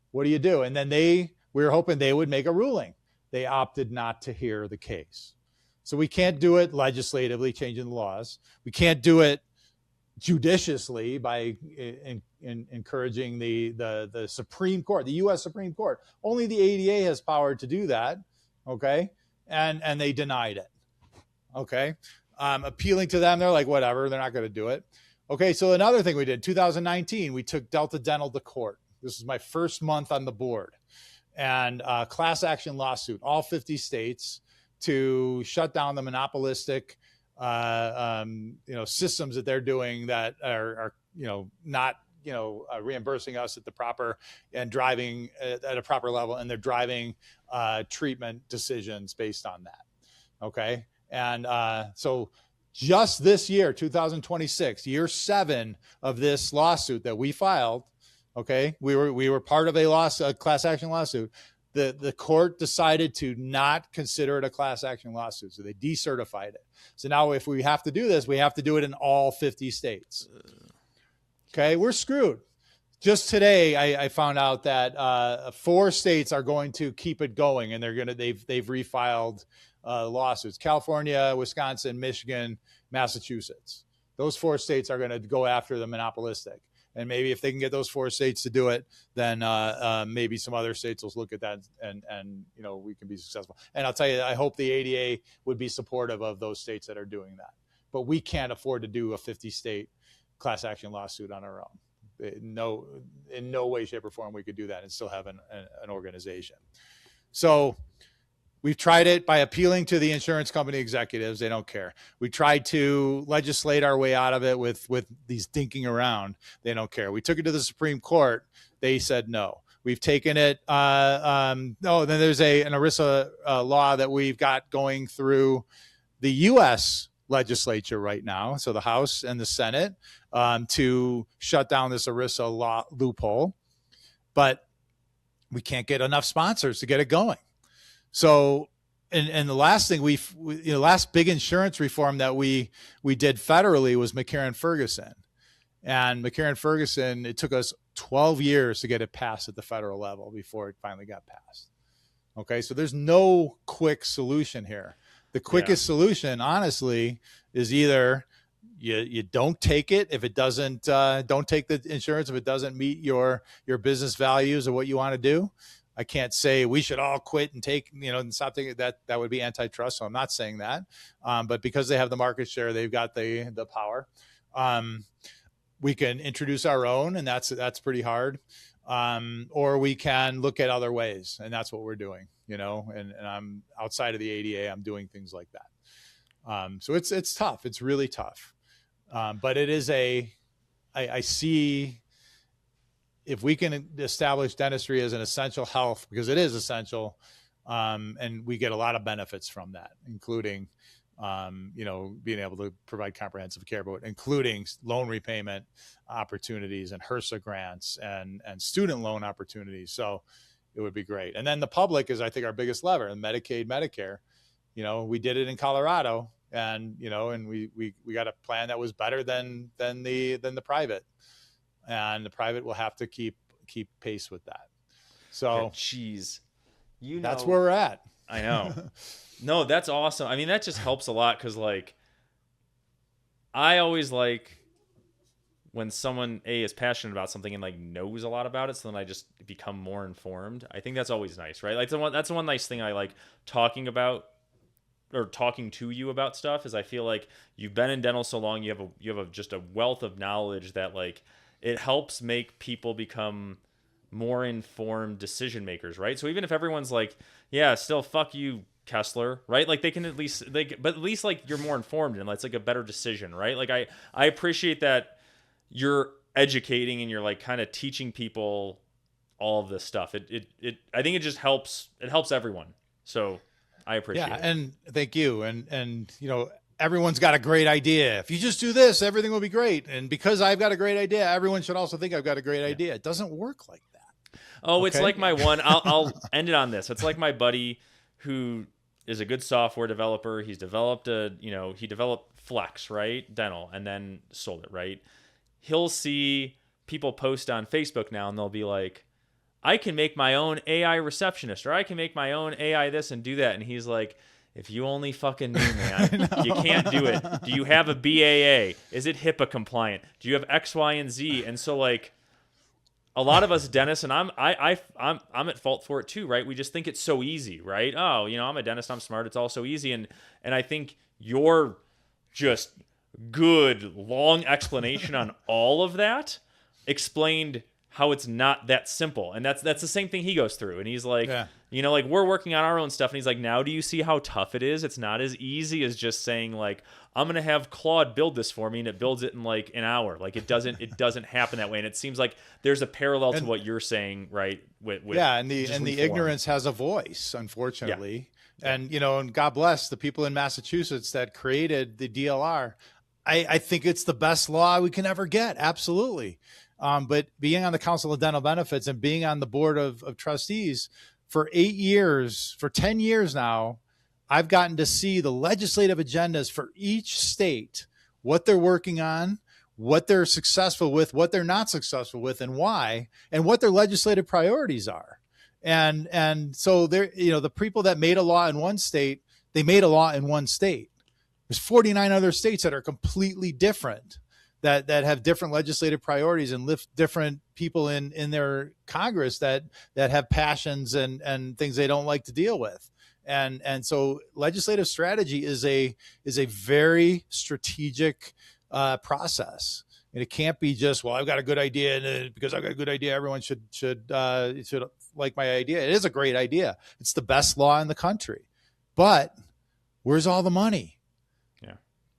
What do you do? And then we were hoping they would make a ruling. They opted not to hear the case. So we can't do it legislatively, changing the laws. We can't do it judiciously by encouraging the Supreme Court, the U.S. Supreme Court. Only the ADA has power to do that. Okay. And they denied it. Okay. Appealing to them, they're like, whatever, they're not going to do it. Okay, so another thing we did, 2019, we took Delta Dental to court. This is my first month on the board. And class action lawsuit, all 50 states, to shut down the monopolistic systems that they're doing that are not reimbursing us at the proper and driving at a proper level, and they're driving treatment decisions based on that. Okay, and so just this year, 2026, year 7 of this lawsuit that we filed, okay, we were part of a class action lawsuit. The court decided to not consider it a class action lawsuit, so they decertified it. So now if we have to do this, we have to do it in all 50 states. Okay, we're screwed. Just today, I found out that 4 states are going to keep it going, and they've refiled lawsuits: California, Wisconsin, Michigan, Massachusetts. Those 4 states are going to go after the monopolistic. And maybe if they can get those 4 states to do it, then maybe some other states will look at that and we can be successful. And I'll tell you, I hope the ADA would be supportive of those states that are doing that. But we can't afford to do a 50-state class action lawsuit on our own. In no way, shape, or form we could do that and still have an organization. So we've tried it by appealing to the insurance company executives. They don't care. We tried to legislate our way out of it with these dinking around. They don't care. We took it to the Supreme Court. They said no. We've taken it. Then there's an ERISA law that we've got going through the U.S. legislature right now, so the House and the Senate, to shut down this ERISA law loophole. But we can't get enough sponsors to get it going. So, and the last thing last big insurance reform that we did federally was McCarran-Ferguson. And McCarran-Ferguson, it took us 12 years to get it passed at the federal level before it finally got passed. Okay, so there's no quick solution here. The quickest solution, honestly, is either you don't take it if it doesn't, don't take the insurance if it doesn't meet your business values or what you want to do. I can't say we should all quit and take, and stop taking that. That would be antitrust. So I'm not saying that. But because they have the market share, they've got the power. We can introduce our own, and that's pretty hard. Or we can look at other ways, and that's what we're doing, and I'm outside of the ADA, I'm doing things like that. So it's tough. It's really tough. But it is I see if we can establish dentistry as an essential health, because it is essential, and we get a lot of benefits from that, including, being able to provide comprehensive care, but including loan repayment opportunities and HRSA grants and student loan opportunities. So it would be great. And then the public is, I think, our biggest lever, and Medicaid, Medicare. We did it in Colorado, and we got a plan that was better than the private, and the private will have to keep pace with that. So that's where we're at. I know. No, that's awesome. I mean, that just helps a lot, because I always like when someone is passionate about something and knows a lot about it, so then I just become more informed. I think that's always nice, right? That's the one nice thing I like talking about, or talking to you about stuff, is I feel like you've been in dental so long, you have just a wealth of knowledge that it helps make people become more informed decision makers, right? So even if everyone's still fuck you, Kessler, right? They can at least but at least you're more informed, and it's a better decision, right? I appreciate that you're educating and you're kind of teaching people all of this stuff. I think it just helps. It helps everyone. So I appreciate it. And thank you. And everyone's got a great idea. If you just do this, everything will be great. And because I've got a great idea, everyone should also think I've got a great idea. It doesn't work like that. Oh, okay? It's like my one. I'll end it on this. It's like my buddy who is a good software developer. He's developed he developed Flex, right? Dental, and then sold it, right? He'll see people post on Facebook now, and they'll be like, I can make my own AI receptionist, or I can make my own AI this and do that. And he's like, if you only fucking knew, man, you can't do it. Do you have a BAA? Is it HIPAA compliant? Do you have X, Y, and Z? And so a lot of us dentists, and I'm at fault for it too, right? We just think it's so easy, right? Oh, I'm a dentist, I'm smart, it's all so easy. And I think your just good long explanation on all of that explained how it's not that simple. And that's the same thing he goes through. And he's like, we're working on our own stuff. And he's like, now do you see how tough it is? It's not as easy as just saying I'm going to have Claude build this for me, and it builds it in an hour. It doesn't happen that way. And it seems like there's a parallel to what you're saying, right? With and the ignorance has a voice, unfortunately. Yeah. And, and God bless the people in Massachusetts that created the DLR. I think it's the best law we can ever get. Absolutely. But being on the Council of Dental Benefits and being on the board of trustees for 8 years, for 10 years now, I've gotten to see the legislative agendas for each state, what they're working on, what they're successful with, what they're not successful with, and why, and what their legislative priorities are. And so they're, the people that made a law in one state, they made a law in one state. There's 49 other states that are completely different, that have different legislative priorities and lift different people in their Congress that have passions and things they don't like to deal with. And so legislative strategy is a very strategic process. And it can't be just, well, I've got a good idea, and because I've got a good idea, everyone should like my idea. It is a great idea. It's the best law in the country. But where's all the money?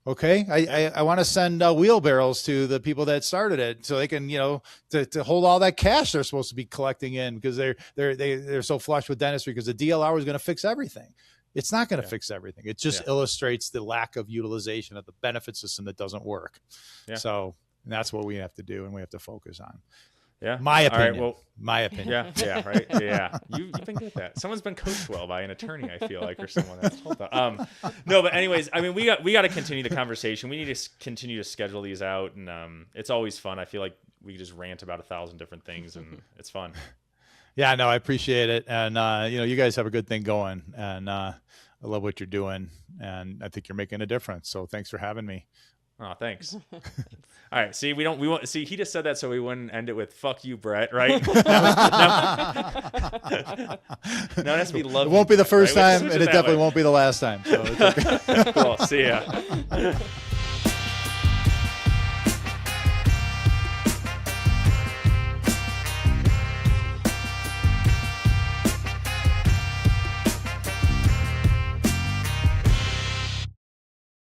Okay. I want to send wheelbarrows to the people that started it so they can, to hold all that cash they're supposed to be collecting in because they're so flush with dentistry because the DLR is going to fix everything. It's not going to fix everything. It just illustrates the lack of utilization of the benefit system that doesn't work. Yeah. So that's what we have to do and we have to focus on. Yeah. My opinion. All right, well, my opinion. Yeah. Right. Yeah. You've been good at that. Someone's been coached well by an attorney, I feel like, or someone that's told that. No, but anyways, I mean, we got to continue the conversation. We need to continue to schedule these out. And it's always fun. I feel like we just rant about 1,000 different things and it's fun. Yeah, no, I appreciate it. And, you guys have a good thing going and I love what you're doing and I think you're making a difference. So thanks for having me. Oh, thanks. All right. See, we won't see. He just said that so we wouldn't end it with "fuck you, Brett." Right? Now it has to be love. It won't be the first right? time, and it definitely won't be the last time. So it's okay. Cool. See ya.